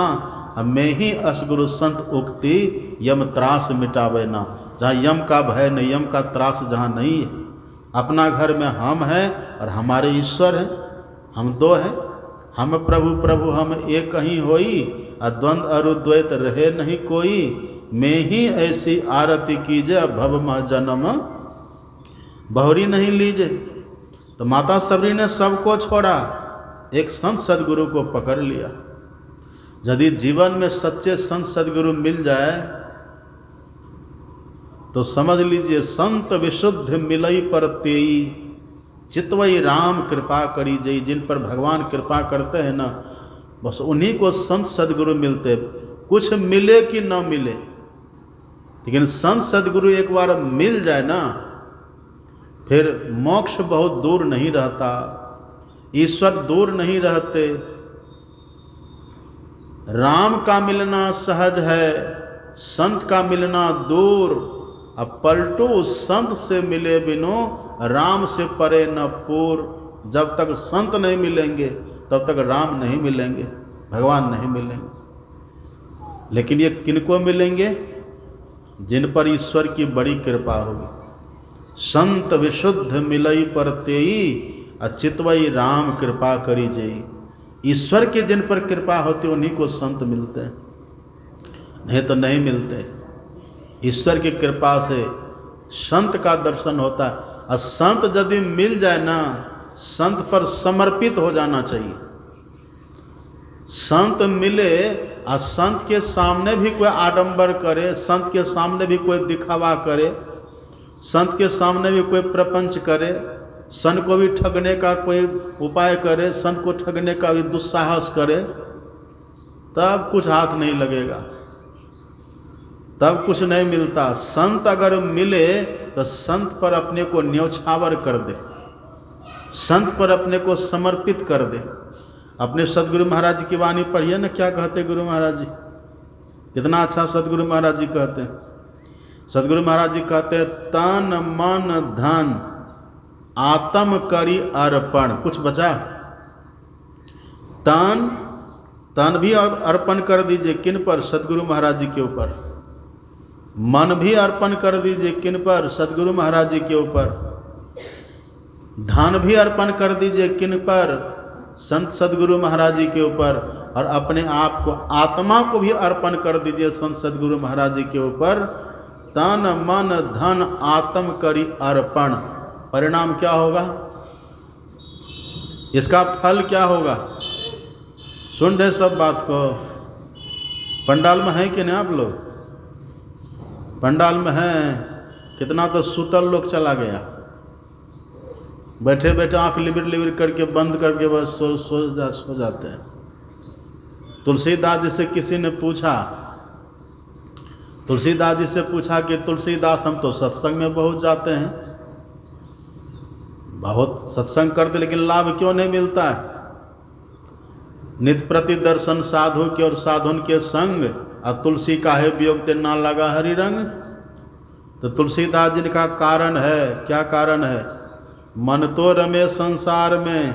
मैं ही असगुरु संत उक्ति, यम त्रास मिटावे ना। जहाँ यम का भय नहीं, यम का त्रास जहाँ नहीं है, अपना घर में हम हैं और हमारे ईश्वर हैं। हम दो हैं, हम प्रभु प्रभु हम एक ही होई, अद्वंद अरुद्वैत रहे नहीं कोई। मैं ही ऐसी आरती कीजे, भव मह जन्म बहुरी नहीं लीजे। तो माता सबरी ने सबको छोड़ा, एक संत सदगुरु को पकड़ लिया। यदि जीवन में सच्चे संत सदगुरु मिल जाए तो समझ लीजिए, संत विशुद्ध मिलई पर तेई, चितवई राम कृपा करी जई। जिन पर भगवान कृपा करते हैं ना, बस उन्हीं को संत सदगुरु मिलते। कुछ मिले कि न मिले, लेकिन संत सदगुरु एक बार मिल जाए ना, फिर मोक्ष बहुत दूर नहीं रहता, ईश्वर दूर नहीं रहते। राम का मिलना सहज है, संत का मिलना दूर। अब पलटू संत से मिले बिनो, राम से परे न पूर। जब तक संत नहीं मिलेंगे तब तक राम नहीं मिलेंगे, भगवान नहीं मिलेंगे। लेकिन ये किनको मिलेंगे? जिन पर ईश्वर की बड़ी कृपा होगी। संत विशुद्ध मिलई पर तेई, अचितवई राम कृपा करी जई। ईश्वर के जिन पर कृपा होती उन्हीं को संत मिलते हैं, नहीं तो नहीं मिलते। ईश्वर की कृपा से संत का दर्शन होता है। और संत यदि मिल जाए ना, संत पर समर्पित हो जाना चाहिए। संत मिले और संत के सामने भी कोई आडंबर करे, संत के सामने भी कोई दिखावा करे, संत के सामने भी कोई प्रपंच करे, संत को भी ठगने का कोई उपाय करे, संत को ठगने का भी दुस्साहस करे, तब कुछ हाथ नहीं लगेगा, तब कुछ नहीं मिलता। संत अगर मिले तो संत पर अपने को न्यौछावर कर दे, संत पर अपने को समर्पित कर दे। अपने सदगुरु महाराज जी की वाणी पढ़िए ना, क्या कहते गुरु महाराज जी, कितना अच्छा सदगुरु महाराज जी कहते हैं। सदगुरु महाराज जी कहते हैं, तन मन धन आत्म करी अर्पण। कुछ बचा? तन भी अर्पण कर दीजिए, किन पर? सदगुरु महाराज जी के ऊपर। मन भी अर्पण कर दीजिए, किन पर? सदगुरु महाराज जी के ऊपर। धन भी अर्पण कर दीजिए, किन पर? संत सदगुरु महाराज जी के ऊपर। और अपने आप को, आत्मा को भी अर्पण कर दीजिए संत सदगुरु महाराज जी के ऊपर। तन मन धन आत्म करी अर्पण। परिणाम क्या होगा? इसका फल क्या होगा? सुन रहे सब बात को? पंडाल में है कि नहीं आप लोग? पंडाल में हैं। कितना तो सुतल लोग चला गया, बैठे बैठे आंख लिबिर लिबिर करके बंद करके बस सो जाते हैं। तुलसीदास जी से किसी ने पूछा, तुलसीदास जी से पूछा कि तुलसीदास हम तो सत्संग में बहुत जाते हैं, बहुत सत्संग करते, लेकिन लाभ क्यों नहीं मिलता है? नित्य प्रति दर्शन साधु के और साधुन के संग, और तुलसी काहे वियोग ते ना लगा हरि रंग। तो तुलसीदास जी का कारण है, क्या कारण है? मन तो रमे संसार में,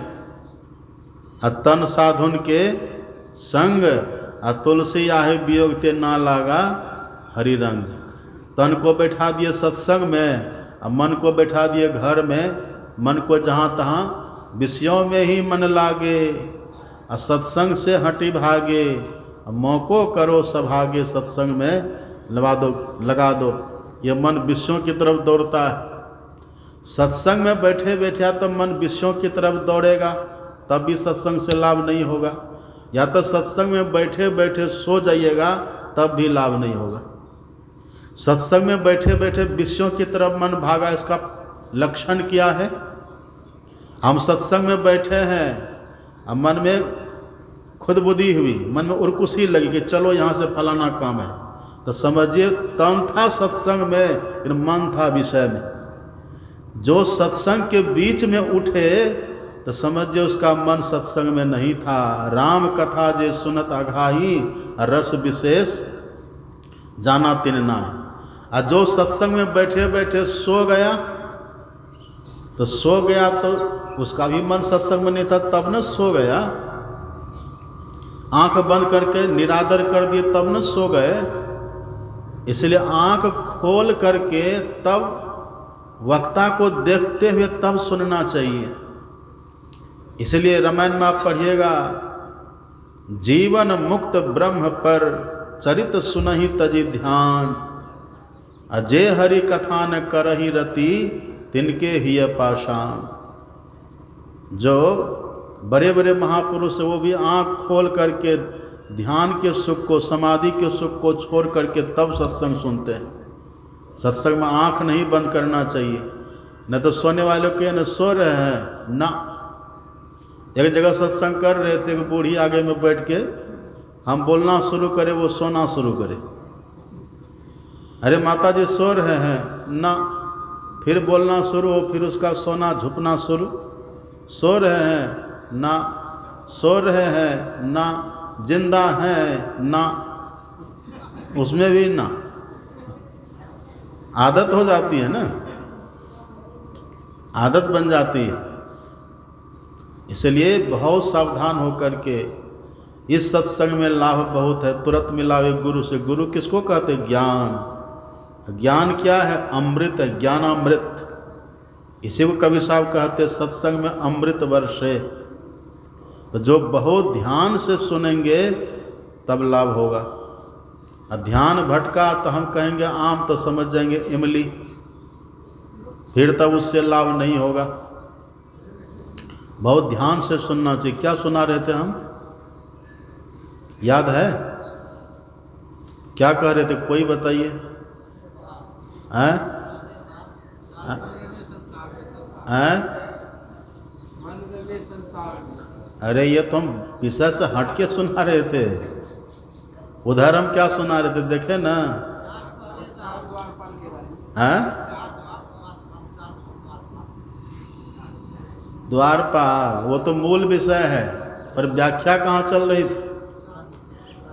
तन साधुन के संग, तुलसी आहे वियोग ते ना लागा हरि रंग। तन को बैठा दिए सत्संग में, और मन को बैठा दिए घर में। मन को जहाँ तहाँ विषयों में ही मन लागे, और सत्संग से हटी भागे। मौको करो सभागे, सत्संग में लगा दो। ये मन विषयों की तरफ दौड़ता है। सत्संग में बैठे बैठे तो मन विषयों की तरफ दौड़ेगा, तब भी सत्संग से लाभ नहीं होगा। या तो सत्संग में बैठे बैठे सो जाइएगा, तब भी लाभ नहीं होगा। सत्संग में बैठे बैठे विषयों की तरफ मन भागा, इसका लक्षण क्या है? हम सत्संग में बैठे हैं, अब मन में खुद बुद्धि हुई, मन में उर्कुसी लगी कि चलो यहाँ से फलाना काम है, तो समझिए तन था सत्संग में, लेकिन मन था विषय में। जो सत्संग के बीच में उठे तो समझिए उसका मन सत्संग में नहीं था। राम कथा जे सुनत अघाही, रस विशेष जाना तिन ना। और जो सत्संग में बैठे बैठे सो गया, तो सो गया तो उसका भी मन सत्संग में नहीं था, तब न सो गया। आंख बंद करके निरादर कर दिए, तब न सो गए। इसलिए आंख खोल करके तब वक्ता को देखते हुए तब सुनना चाहिए। इसलिए रामायण में आप पढ़िएगा, जीवन मुक्त ब्रह्म पर चरित सुनहि तजि ध्यान, अजय हरि कथा न करहि रति तिनके ही पाषाण। जो बड़े बड़े महापुरुष वो भी आँख खोल करके ध्यान के सुख को, समाधि के सुख को छोड़ करके तब सत्संग सुनते हैं। सत्संग में आँख नहीं बंद करना चाहिए, न तो सोने वालों के न सो रहे हैं ना। एक जगह सत्संग कर रहे थे, एक बूढ़ी आगे में बैठ के हम बोलना शुरू करें, वो सोना शुरू करे। अरे माता जी सो रहे हैं ना, फिर बोलना शुरू हो, फिर उसका सोना झुकना शुरू। सो रहे हैं ना, सो रहे हैं ना, जिंदा हैं ना, उसमें भी ना। आदत हो जाती है ना, आदत बन जाती है। इसलिए बहुत सावधान होकर के इस सत्संग में लाभ बहुत है। तुरंत मिलावे गुरु से। गुरु किसको कहते? ज्ञान। ज्ञान क्या है? अमृत है, ज्ञानामृत। इसी को कबीर साहब कहते सत्संग में अमृत वर्षे। तो जो बहुत ध्यान से सुनेंगे तब लाभ होगा। ध्यान भटका तो हम कहेंगे आम, तो समझ जाएंगे इमली, फिर तब उससे लाभ नहीं होगा। बहुत ध्यान से सुनना चाहिए। क्या सुना रहे थे हम? याद है? क्या कह रहे थे? कोई बताइए। हैं? अरे ये तो हम विषय से हट के सुना रहे थे। उधर हम क्या सुना रहे थे? देखे ना। हैं? द्वारपाल, वो तो मूल विषय है, पर व्याख्या कहाँ चल रही थी?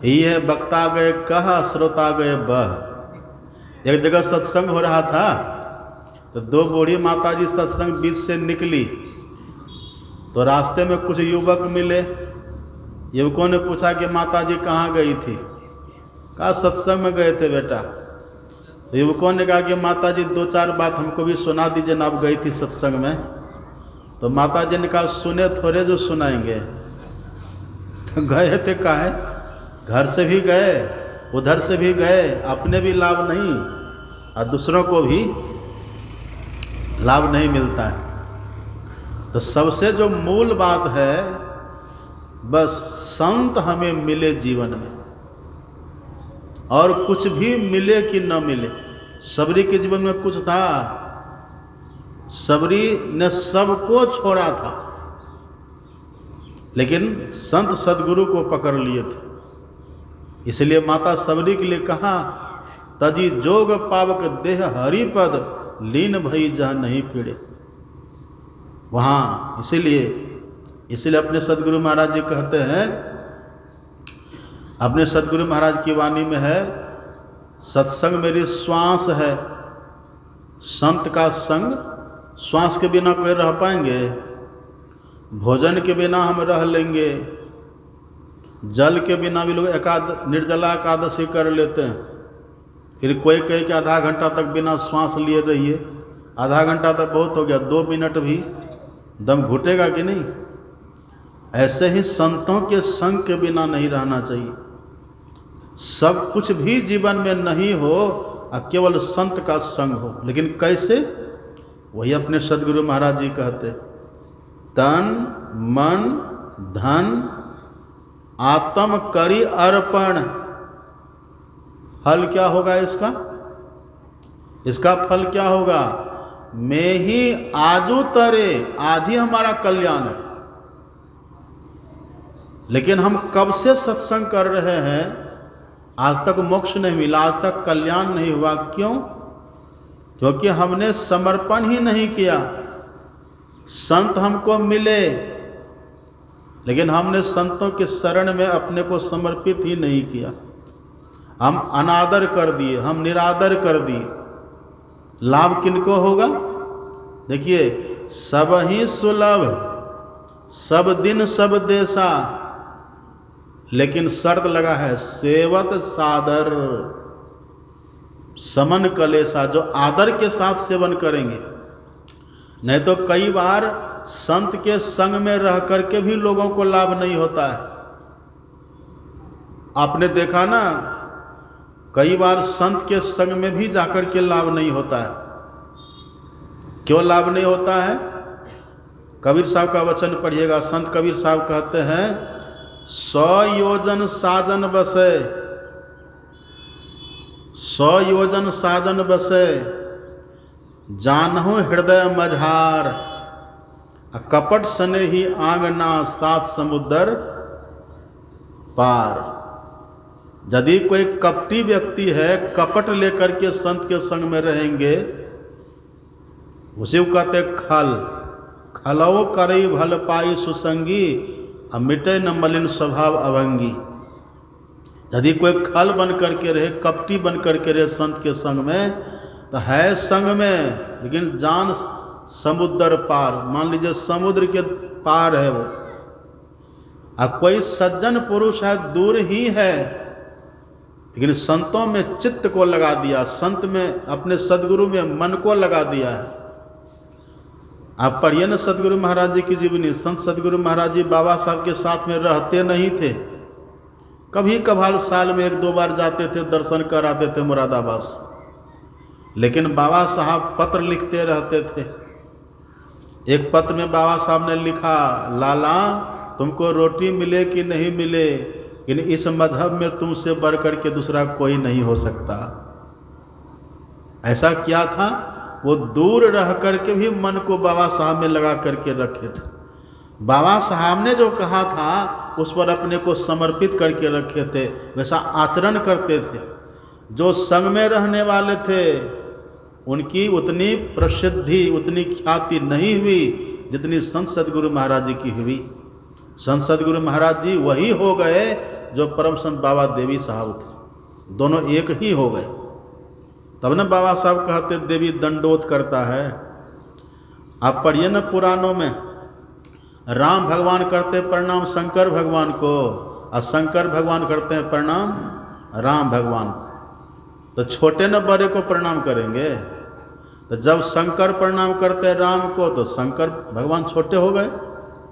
यही है, वक्ता गए कह, श्रोता गए बह। एक जगह सत्संग हो रहा था, तो दो बूढ़ी माता जी सत्संग बीच से निकली, तो रास्ते में कुछ युवक मिले। युवकों ने पूछा कि माता जी कहाँ गई थी? कहा सत्संग में गए थे बेटा। तो युवकों ने कहा कि माता जी दो चार बात हमको भी सुना दीजिए ना, आप गई थी सत्संग में। तो माता जी ने कहा सुने थोड़े जो सुनाएंगे, तो गए थे काहे, घर से भी गए उधर से भी गए, अपने भी लाभ नहीं और दूसरों को भी लाभ नहीं मिलता है। तो सबसे जो मूल बात है, बस संत हमें मिले जीवन में, और कुछ भी मिले कि न मिले। सबरी के जीवन में कुछ था, सबरी ने सबको छोड़ा था, लेकिन संत सदगुरु को पकड़ लिए थे। इसलिए माता सबरी के लिए कहा तजी जोग पावक देह हरिपद लीन भई जह नहीं पीड़े। वहाँ इसीलिए अपने सदगुरु महाराज जी कहते हैं, अपने सदगुरु महाराज की वाणी में है, सत्संग मेरी श्वास है। संत का संग, श्वास के बिना कोई रह पाएंगे? भोजन के बिना हम रह लेंगे, जल के बिना भी लोग निर्जला एकादशी कर लेते हैं। फिर कोई कहे कि आधा घंटा तक बिना श्वास लिए रहिए, आधा घंटा तक बहुत हो गया, 2 मिनट भी दम घुटेगा कि नहीं? ऐसे ही संतों के संग के बिना नहीं रहना चाहिए। सब कुछ भी जीवन में नहीं हो और केवल संत का संग हो। लेकिन कैसे? वही अपने सदगुरु महाराज जी कहते, तन मन धन आत्म करी अर्पण। फल क्या होगा इसका? इसका फल क्या होगा? मैं ही आजू तरे, आज ही हमारा कल्याण है। लेकिन हम कब से सत्संग कर रहे हैं, आज तक मोक्ष नहीं मिला, आज तक कल्याण नहीं हुआ। क्यों? क्योंकि हमने समर्पण ही नहीं किया। संत हमको मिले, लेकिन हमने संतों के शरण में अपने को समर्पित ही नहीं किया। हम अनादर कर दिए, हम निरादर कर दिए। लाभ किनको होगा? देखिए, सब ही सुलभ, सब दिन सब देशा, लेकिन शर्त लगा है सेवत सादर समन कलेसा। जो आदर के साथ सेवन करेंगे। नहीं तो कई बार संत के संग में रह करके भी लोगों को लाभ नहीं होता है। आपने देखा ना, कई बार संत के संग में भी जाकर के लाभ नहीं होता है। क्यों लाभ नहीं होता है? कबीर साहब का वचन पढ़िएगा। संत कबीर साहब कहते हैं, 100 योजन साजन बसे, 100 योजन साजन बसे, जानहु हृदय मझार, कपट सने ही आंगना 7 समुद्र पार। यदि कोई कपटी व्यक्ति है, कपट लेकर के संत के संग में रहेंगे, उसे कहते खल। खलओ करई भल पाई सुसंगी, मिटे न मलिन स्वभाव अभंगी। यदि कोई खल बन करके रहे, कपटी बन करके रहे संत के संग में, तो है संग में, लेकिन जान समुद्र पार। मान लीजिए समुद्र के पार है वो, अब कोई सज्जन पुरुष है, दूर ही है, लेकिन संतों में चित्त को लगा दिया, संत में, अपने सदगुरु में मन को लगा दिया है। आप पढ़िए ना सदगुरु महाराज जी की जीवनी। संत सदगुरु महाराज जी बाबा साहब के साथ में रहते नहीं थे। कभी कभार साल में 1-2 बार जाते थे, दर्शन कर आते थे मुरादाबाद से। लेकिन बाबा साहब पत्र लिखते रहते थे। एक पत्र में बाबा साहब ने लिखा, लाला तुमको रोटी मिले कि नहीं मिले, लेकिन इस मजहब में तुमसे बढ़ कर के दूसरा कोई नहीं हो सकता। ऐसा क्या था? वो दूर रह करके भी मन को बाबा साहब में लगा करके रखे थे। बाबा साहब ने जो कहा था उस पर अपने को समर्पित करके रखे थे, वैसा आचरण करते थे। जो संग में रहने वाले थे उनकी उतनी प्रसिद्धि, उतनी ख्याति नहीं हुई जितनी संत सदगुरु महाराज जी की हुई। संत सदगुरु महाराज जी वही हो गए जो परम संत बाबा देवी साहब थे। दोनों एक ही हो गए। तब न बाबा साहब कहते देवी दंडोत करता है। आप पढ़िए न पुराणों में, राम भगवान करते प्रणाम शंकर भगवान को, और शंकर भगवान करते हैं प्रणाम राम भगवान को। तो छोटे न बड़े को प्रणाम करेंगे? तो जब शंकर प्रणाम करते हैं राम को तो शंकर भगवान छोटे हो गए,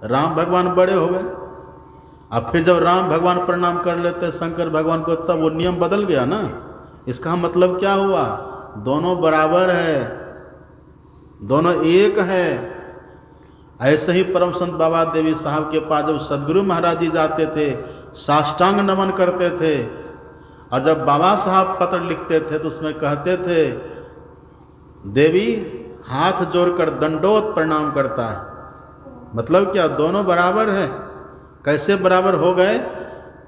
राम भगवान बड़े हो गए। अब फिर जब राम भगवान प्रणाम कर लेते हैं शंकर भगवान को, तब वो नियम बदल गया ना। इसका मतलब क्या हुआ? दोनों बराबर है, दोनों एक है। ऐसे ही परम संत बाबा देवी साहब के पास जब सदगुरु महाराज जी जाते थे, साष्टांग नमन करते थे, और जब बाबा साहब पत्र लिखते थे तो उसमें कहते थे देवी हाथ जोड़कर दंडोत प्रणाम करता है। मतलब क्या? दोनों बराबर है। कैसे बराबर हो गए?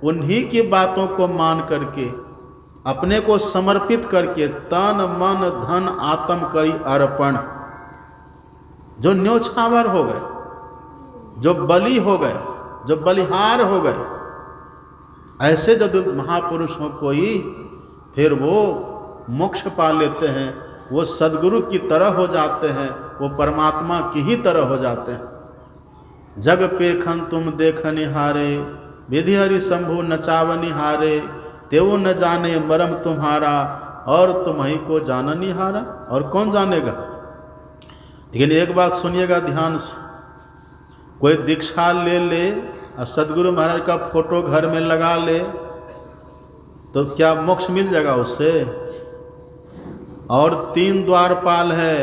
उन्हीं की बातों को मान करके, अपने को समर्पित करके, तन मन धन आत्म करी अर्पण, जो न्योछावर हो गए, जो बलि हो गए, जो बलिहार हो गए। ऐसे जब महापुरुष हो कोई, फिर वो मोक्ष पा लेते हैं, वो सदगुरु की तरह हो जाते हैं, वो परमात्मा की ही तरह हो जाते हैं। जग पेखन तुम देख निहारे, विधि हरि शंभु नचाव निहारे, तेवो न जाने मरम तुम्हारा, और तुम ही को जान निहारा। और कौन जानेगा? लेकिन एक बात सुनिएगा ध्यान से, कोई दीक्षा ले ले और सदगुरु महाराज का फोटो घर में लगा ले तो क्या मोक्ष मिल जाएगा उससे? और 3 द्वारपाल है।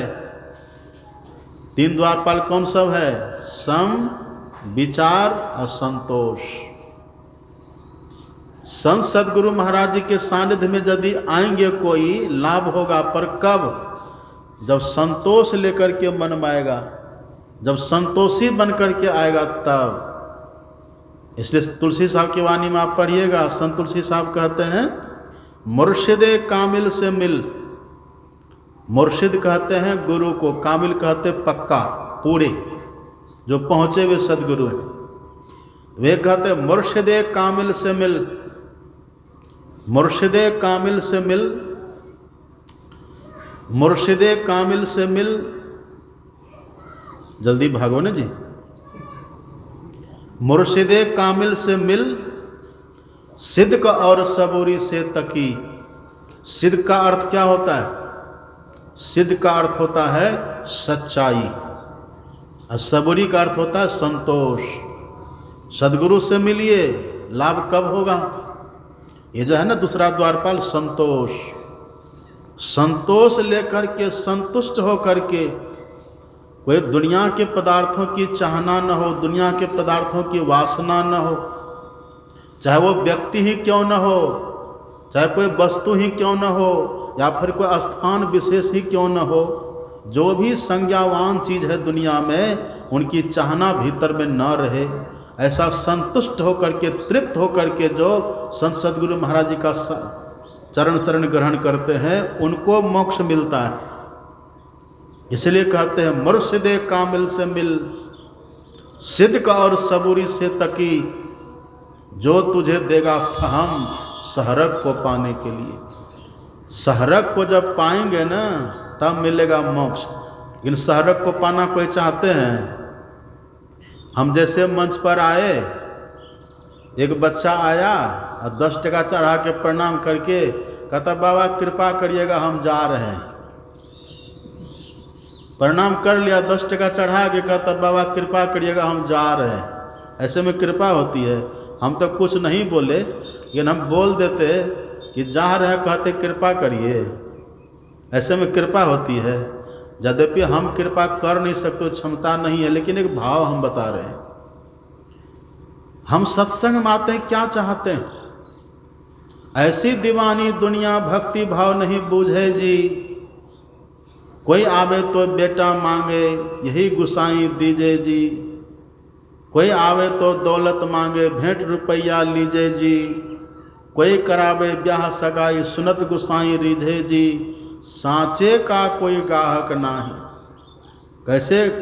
3 द्वारपाल कौन सब है? सम, विचार और संतोष। संत सदगुरु महाराज जी के सानिध्य में यदि आएंगे कोई, लाभ होगा। पर कब? जब संतोष लेकर के मन में आएगा, जब संतोषी बन करके आएगा तब। इसलिए तुलसी साहब की वाणी में आप पढ़िएगा, संत तुलसी साहब कहते हैं मुर्शिदे कामिल से मिल। मुर्शिद कहते हैं गुरु को, कामिल कहते पक्का, पूरे, जो पहुँचे हुए सदगुरु हैं। वे कहते हैं मुर्शिदे कामिल से मिल, मुर्शिदे कामिल से मिल, मुर्शिदे कामिल से मिल। जल्दी भागो ना जी। मुर्शिदे कामिल से मिल, सिद्क और सबूरी से तकी। सिद्ध का अर्थ क्या होता है? सिद्ध का अर्थ होता है सच्चाई, और सबूरी का अर्थ होता है संतोष। सदगुरु से मिलिए, लाभ कब होगा? ये जो है ना दूसरा द्वारपाल, संतोष। संतोष लेकर के, संतुष्ट हो करके, कोई दुनिया के पदार्थों की चाहना न हो, दुनिया के पदार्थों की वासना न हो, चाहे वो व्यक्ति ही क्यों न हो, चाहे कोई वस्तु ही क्यों न हो, या फिर कोई स्थान विशेष ही क्यों न हो, जो भी संज्ञावान चीज़ है दुनिया में, उनकी चाहना भीतर में न रहे। ऐसा संतुष्ट होकर के, तृप्त होकर के जो संत सदगुरु महाराज जी का चरण शरण ग्रहण करते हैं, उनको मोक्ष मिलता है। इसलिए कहते हैं मुर्शिदे कामिल से मिल, सिद्क और सबूरी से तकी, जो तुझे देगा फहम सहरक को पाने के लिए। सहरक को जब पाएंगे ना, तब मिलेगा मोक्ष। इन सहरक को पाना कोई चाहते हैं? हम जैसे मंच पर आए, एक बच्चा आया और 10 टका चढ़ा के प्रणाम करके कहता बाबा कृपा करिएगा हम जा रहे हैं। प्रणाम कर लिया, 10 टका चढ़ा के कहता बाबा कृपा करिएगा हम जा रहे हैं। ऐसे में कृपा होती है? हम तो कुछ नहीं बोले, लेकिन हम बोल देते कि जा रहे हैं, कहते कृपा करिए। ऐसे में कृपा होती है? यद्यपि हम कृपा कर नहीं सकते, क्षमता नहीं है, लेकिन एक भाव हम बता रहे हैं। हम सत्संग में आते हैं, क्या चाहते हैं? ऐसी दीवानी दुनिया भक्ति भाव नहीं बूझे जी। कोई आवे तो बेटा मांगे, यही गुसाई दीजे जी। कोई आवे तो दौलत मांगे, भेंट रुपया लीजे जी। कोई करावे ब्याह सगाई, सुनत गुसाई रीझे जी। सांचे का कोई गाहक ना है।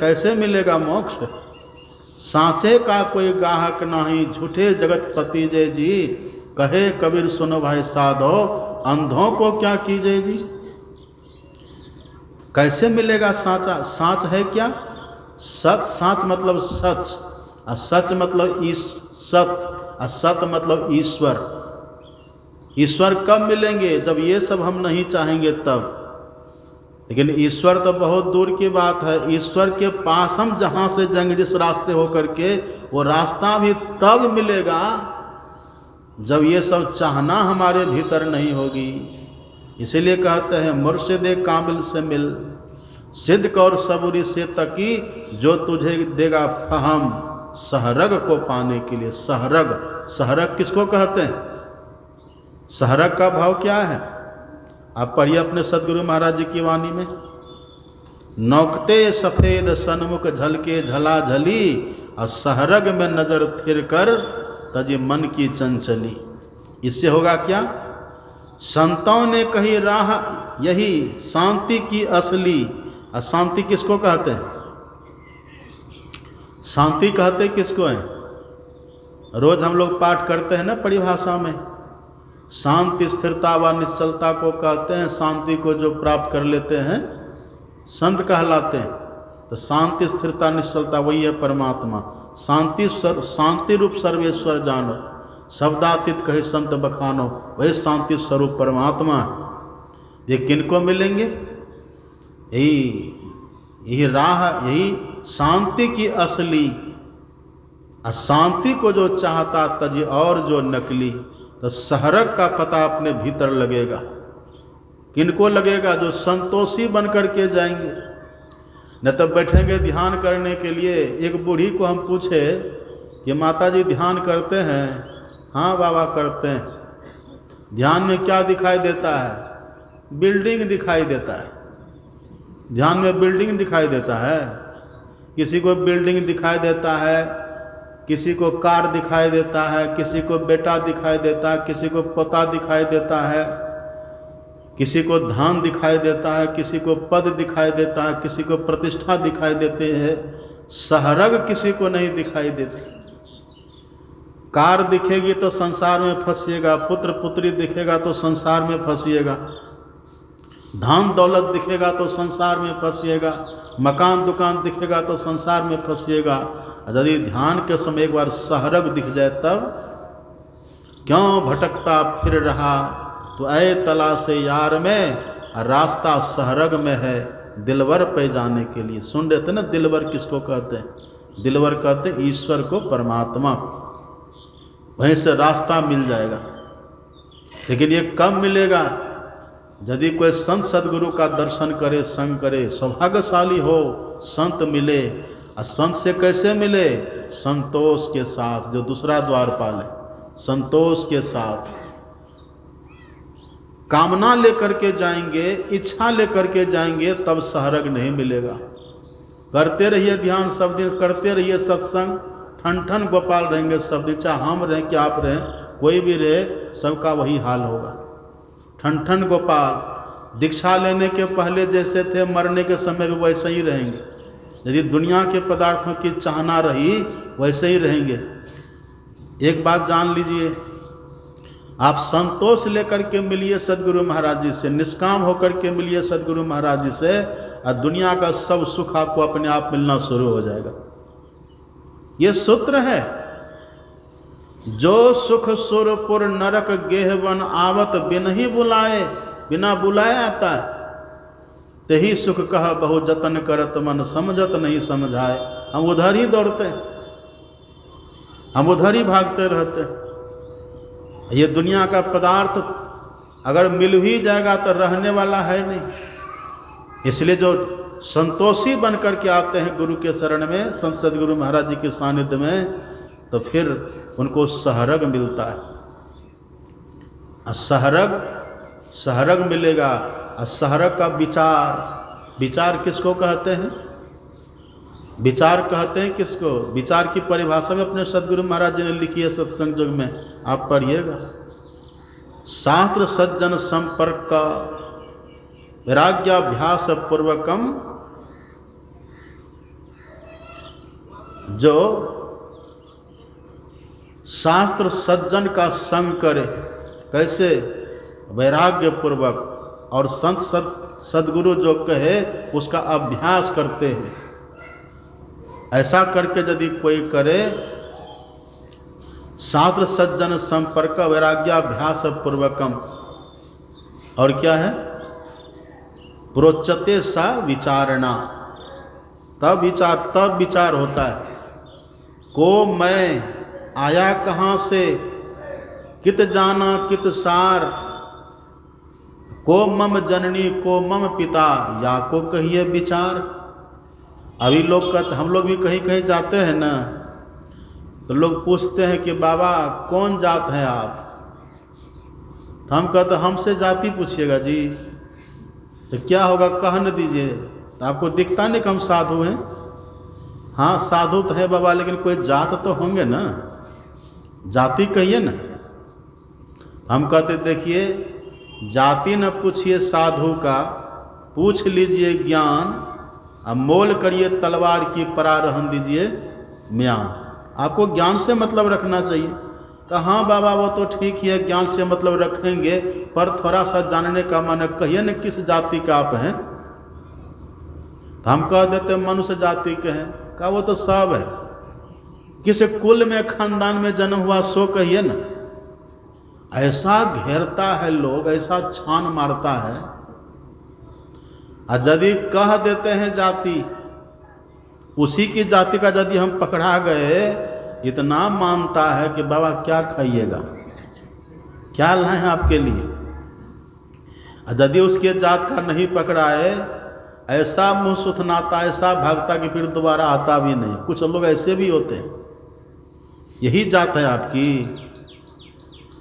कैसे मिलेगा मोक्ष? सांचे का कोई गाहक नहीं, झूठे जगत पति जय जी। कहे कबीर सुनो भाई साधो, अंधों को क्या कीजिए जी। कैसे मिलेगा सांचा? सांच है क्या? सत। सांच मतलब सच, और सच मतलब सत, और सत मतलब ईश्वर। ईश्वर कब मिलेंगे? जब ये सब हम नहीं चाहेंगे तब। लेकिन ईश्वर तो बहुत दूर की बात है। ईश्वर के पास हम जहाँ से जाएंगे जिस रास्ते होकर के, वो रास्ता भी तब मिलेगा जब ये सब चाहना हमारे भीतर नहीं होगी। इसीलिए कहते हैं मुर्शिद कामिल से मिल, सिद्क और सबूरी से तकी, जो तुझे देगा फहम सहरग को पाने के लिए। सहरग, सहरग किसको कहते हैं? सहरग का भाव क्या है? आप पढ़िए अपने सदगुरु महाराज जी की वाणी में। नौकते सफ़ेद सन्मुख झलके झला झली, और सहरग में नज़र फिर कर तजी मन की चंचली। इससे होगा क्या? संतों ने कही राह यही शांति की असली। और शांति किसको कहते हैं? शांति कहते किसको हैं? रोज हम लोग पाठ करते हैं ना परिभाषा में, शांति स्थिरता व निश्चलता को कहते हैं। शांति को जो प्राप्त कर लेते हैं संत कहलाते हैं। तो शांति स्थिरता निश्चलता वही है परमात्मा। शांति रूप सर्वेश्वर जानो, शब्दातीत कहे संत बखानो, वही शांति स्वरूप परमात्मा है। ये किनको मिलेंगे? यही राह, यही शांति की असली। अशांति को जो चाहता तजी और जो नकली। तो सहरग का पता अपने भीतर लगेगा। किनको लगेगा? जो संतोषी बन कर के जाएंगे। न तब बैठेंगे ध्यान करने के लिए। एक बूढ़ी को हम पूछे कि माता जी ध्यान करते हैं? हाँ बाबा करते हैं। ध्यान में क्या दिखाई देता है? बिल्डिंग दिखाई देता है। ध्यान में बिल्डिंग दिखाई देता है। किसी को बिल्डिंग दिखाई देता है, किसी को कार दिखाई देता है, किसी को बेटा दिखाई देता है, किसी को पोता दिखाई देता है, किसी को धन दिखाई देता है, किसी को पद दिखाई देता है, किसी को प्रतिष्ठा दिखाई देते हैं। सहरग किसी को नहीं दिखाई देती। कार दिखेगी तो संसार में फंसिएगा, पुत्र पुत्री दिखेगा तो संसार में फंसिएगा, धन दौलत दिखेगा तो संसार में फंसिएगा, मकान दुकान दिखेगा तो संसार में फंसिएगा। यदि ध्यान के समय एक बार सहरग दिख जाए तब क्यों भटकता फिर रहा, तो ऐ तला से यार में, रास्ता सहरग में है दिलवर पे जाने के लिए। सुन रहे थे ना, दिलवर किसको कहते हैं? दिलवर कहते हैं ईश्वर को, परमात्मा को। वहीं से रास्ता मिल जाएगा। लेकिन ये कब मिलेगा? यदि कोई संत सदगुरु का दर्शन करे, संग करे, सौभाग्यशाली हो, संत मिले। और संत से कैसे मिले? संतोष के साथ, जो दूसरा द्वार पाले, संतोष के साथ। कामना लेकर के जाएंगे, इच्छा लेकर के जाएंगे, तब सहरग नहीं मिलेगा। करते रहिए ध्यान, सब दिन करते रहिए सत्संग, ठन ठन गोपाल रहेंगे सब दिन। चाहे हम रहें कि आप रहें, कोई भी रहे, सबका वही हाल होगा। ठन ठन गोपाल दीक्षा लेने के पहले जैसे थे, मरने के समय भी वैसे ही रहेंगे। यदि दुनिया के पदार्थों की चाहना रही, वैसे ही रहेंगे। एक बात जान लीजिए, आप संतोष लेकर के मिलिए सदगुरु महाराज जी से, निष्काम होकर के मिलिए सदगुरु महाराज जी से, और दुनिया का सब सुख आपको अपने आप मिलना शुरू हो जाएगा। ये सूत्र है। जो सुख सुरपुर नरक गेहवन आवत बिनहि बुलाए, बिना बुलाए आता है। तेही सुख कह बहु जतन करत मन, समझत नहीं समझाए। हम उधर ही दौड़ते हैं, हम उधर ही भागते रहते हैं। ये दुनिया का पदार्थ अगर मिल भी जाएगा तो रहने वाला है नहीं। इसलिए जो संतोषी बन कर के आते हैं गुरु के शरण में, संत सदगुरु महाराज जी के सानिध्य में, तो फिर उनको सहरग मिलता है। और सहरग मिलेगा। और सहरग का विचार किसको कहते हैं? विचार कहते हैं किसको? विचार की परिभाषा में अपने सदगुरु महाराज जी ने लिखी है सत्संग युग में, आप पढ़िएगा। शास्त्र सज्जन संपर्क का वैराग्याभ्यास पूर्वकम, जो शास्त्र सज्जन का संग करे, कैसे? वैराग्य पूर्वक। और संत सदगुरु जो कहे उसका अभ्यास करते हैं। ऐसा करके यदि कोई करे, शास्त्र सज्जन संपर्क वैराग्याभ्यास पूर्वकम, और क्या है? प्रोच्यते सा विचारणा, तब विचार होता है। को मैं आया कहाँ से, कित जाना कित सार, को मम जननी को मम पिता, या को कहिए विचार। अभी लोग कहते, हम लोग भी कहीं कहीं जाते हैं ना, तो लोग पूछते हैं कि बाबा कौन जात है आप, तो हम कहते हमसे जाति पूछिएगा जी, तो क्या होगा कह न दीजिए, तो आपको दिखता नहीं कि हम साधु हैं। हाँ साधु तो है बाबा, लेकिन कोई जात तो होंगे ना, जाति कहिए ना। हम कहते देखिए जाति न पूछिए साधु का, पूछ लीजिए ज्ञान, अब मोल करिए तलवार की परा रहन दीजिए म्यान। आपको ज्ञान से मतलब रखना चाहिए। हाँ बाबा वो तो ठीक ही है, ज्ञान से मतलब रखेंगे, पर थोड़ा सा जानने का मन कहिए न किस जाति का आप हैं। तो हम कह देते मनुष्य जाति के हैं, कहा वो तो सब है, किस कुल में खानदान में जन्म हुआ सो कहिए ना। ऐसा घेरता है लोग, ऐसा छान मारता है। और यदि कह देते हैं जाति, उसी की जाति का यदि हम पकड़ा गए, इतना मानता है कि बाबा क्या खाइएगा, क्या लाएं आपके लिए। और यदि उसके जात का नहीं पकड़ाए, ऐसा मुंह सुथनाता, ऐसा भागता कि फिर दोबारा आता भी नहीं। कुछ लोग ऐसे भी होते हैं। यही जात है आपकी,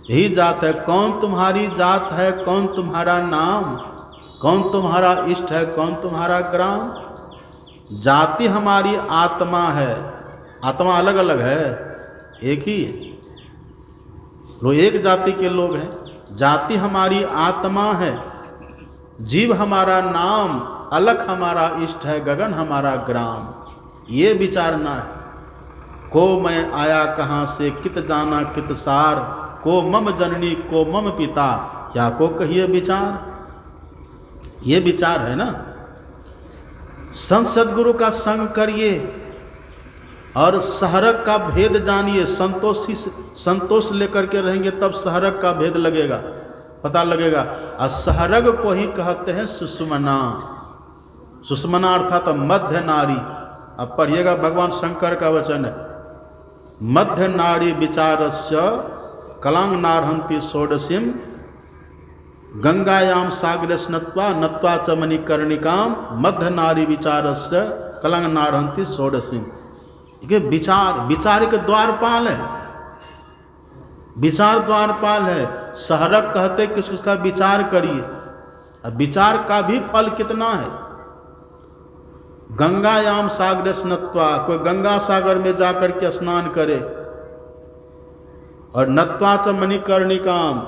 यही जात है। कौन तुम्हारी जात है, कौन तुम्हारा नाम, कौन तुम्हारा इष्ट है, कौन तुम्हारा ग्राम। जाति हमारी आत्मा है, आत्मा अलग अलग है, एक ही है, लोग एक जाति के लोग हैं। जाति हमारी आत्मा है, जीव हमारा नाम, अलख हमारा इष्ट है, गगन हमारा ग्राम। ये विचारना है। को मैं आया कहाँ से, कित जाना कित सार, को मम जननी को मम पिता, या को कहिए विचार। ये विचार है ना। संत सद्गुरु का संग करिए और सहरक का भेद जानिए। संतोष लेकर के रहेंगे तब सहरक का भेद लगेगा, पता लगेगा। और सहरग को ही कहते हैं सुषमना। सुषमना अर्थात मध्य नारी। अब पढ़िएगा, भगवान शंकर का वचन है, मध्य नारी विचारस्य कलांग नारहंति षोडशीम, गंगायाम सागरे स्नत्वा नत्वा च मणिकर्णिकाम, मध्य नारी विचारस्य कलांग नारहंति षोडशीम। ये विचार के द्वारपाल है, विचार द्वारपाल है। सहरक कहते कि उसका विचार करिए। अब विचार का भी फल कितना है। गंगायाम सागर स्नत्वा, कोई गंगा सागर में जाकर के स्नान करे। और नत्वा च मणिकर्णिकाम,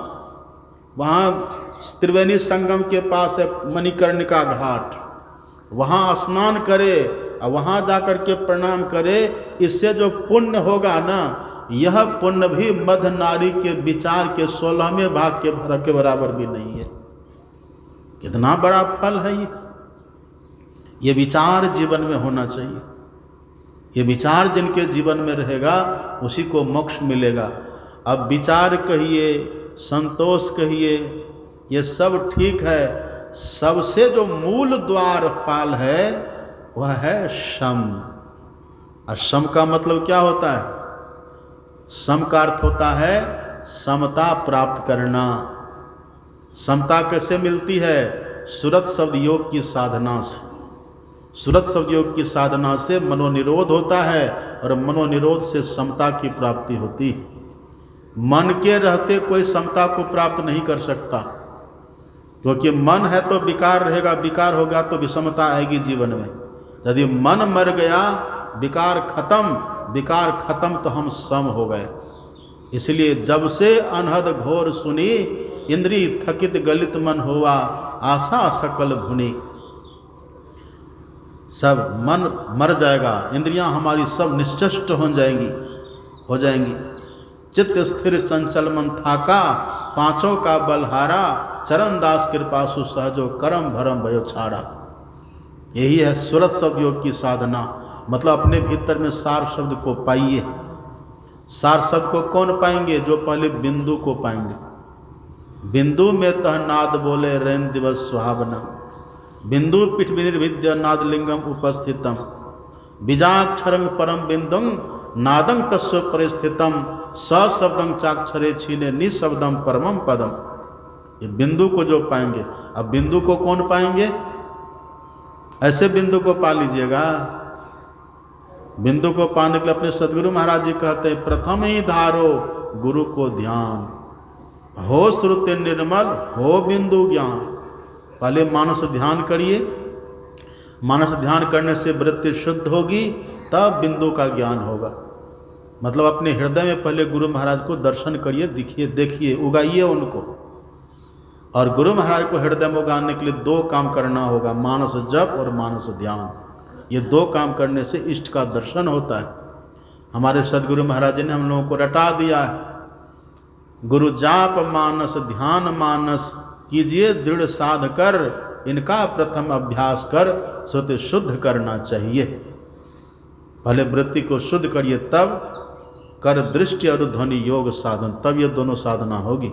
वहाँ त्रिवेणी संगम के पास है मणिकर्णिका घाट, वहाँ स्नान करे और वहाँ जाकर के प्रणाम करे। इससे जो पुण्य होगा ना, यह पुण्य भी मध्य नारी के विचार के 16वें भाग के बराबर भी नहीं है। कितना बड़ा फल है ये विचार जीवन में होना चाहिए। ये विचार जिनके जीवन में रहेगा उसी को मोक्ष मिलेगा। अब विचार कहिए, संतोष कहिए, ये सब ठीक है। सबसे जो मूल द्वारपाल है वह है सम। और सम का मतलब क्या होता है? सम का अर्थ होता है समता प्राप्त करना। समता कैसे मिलती है? सुरत शब्द योग की साधना से। सुरत शब्द योग की साधना से मनोनिरोध होता है और मनोनिरोध से समता की प्राप्ति होती है। मन के रहते कोई समता को प्राप्त नहीं कर सकता, क्योंकि मन है तो विकार रहेगा, विकार होगा तो विषमता आएगी जीवन में। यदि मन मर गया, विकार खत्म तो हम सम हो गए। इसलिए जब से अनहद घोर सुनी, इंद्री थकित गलित मन हुआ, आशा सकल भुनी। सब मन मर जाएगा, इंद्रियां हमारी सब निश्चष्ट हो जाएंगी। चित्त स्थिर चंचल मन थाका, पांचों का बलहारा, चरण दास कृपा सुसहजो, करम भरम भयो छाड़ा। यही है सुरत शब्द योग की साधना। मतलब अपने भीतर में सार शब्द को पाइए। सार शब्द को कौन पाएंगे? जो पहले बिंदु को पाएंगे। बिंदु में तह नाद बोले रैन दिवस सुहावना। बिंदु पीठ विनिर्भिद्य नादलिंगम उपस्थितम बीजाक्षरं परम बिंदुं नादं तस्व परिस्थितम सशब्दं चाक्षरे छीने निशब्दम परमम पदम। ये बिंदु को जो पाएंगे, अब बिंदु को कौन पाएंगे? ऐसे बिंदु को पा लीजिएगा। बिंदु को पाने के लिए अपने सदगुरु महाराज जी कहते हैं प्रथम ही धारो गुरु को ध्यान, हो श्रुति निर्मल हो बिंदु ज्ञान। पहले मानस ध्यान करिए, मानस ध्यान करने से वृत्ति शुद्ध होगी, तब बिंदु का ज्ञान होगा। मतलब अपने हृदय में पहले गुरु महाराज को दर्शन करिए, दिखिए, देखिए, उगाइए उनको। और गुरु महाराज को हृदय में उगाने के लिए दो काम करना होगा, मानस जप और मानस ध्यान। ये दो काम करने से इष्ट का दर्शन होता है। हमारे सदगुरु महाराज जी ने हम लोगों को रटा दिया है, गुरु जाप मानस ध्यान मानस कीजिए दृढ़ साध कर, इनका प्रथम अभ्यास कर श्रुति शुद्ध करना चाहिए। पहले वृत्ति को शुद्ध करिए, तब कर दृष्टि और ध्वनि योग साधन, तब ये दोनों साधना होगी।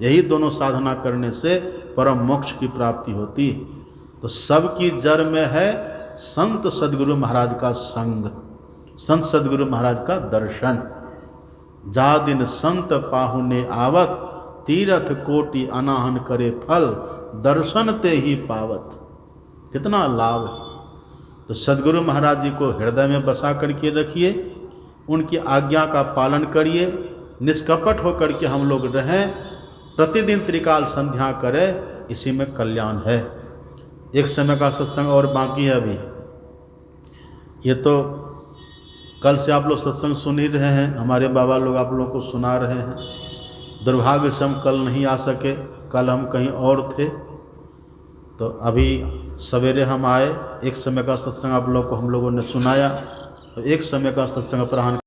यही दोनों साधना करने से परम मोक्ष की प्राप्ति होती है। तो सबकी जड़ में है संत सदगुरु महाराज का संग, संत सदगुरु महाराज का दर्शन। जा दिन संत पाहुने आवत, तीरथ कोटि अनाहन करे फल, दर्शन ते ही पावत। कितना लाभ है। तो सदगुरु महाराज जी को हृदय में बसा करके रखिए, उनकी आज्ञा का पालन करिए, निष्कपट होकर के हम लोग रहें, प्रतिदिन त्रिकाल संध्या करें, इसी में कल्याण है। एक समय का सत्संग और बाकी है अभी। ये तो कल से आप लोग सत्संग सुन ही रहे हैं, हमारे बाबा लोग आप लोगों को सुना रहे हैं। दुर्भाग्य से हम कल नहीं आ सके, कल हम कहीं और थे, तो अभी सवेरे हम आए। एक समय का सत्संग आप लोगों को हम लोगों ने सुनाया, तो एक समय का सत्संग अपराह्न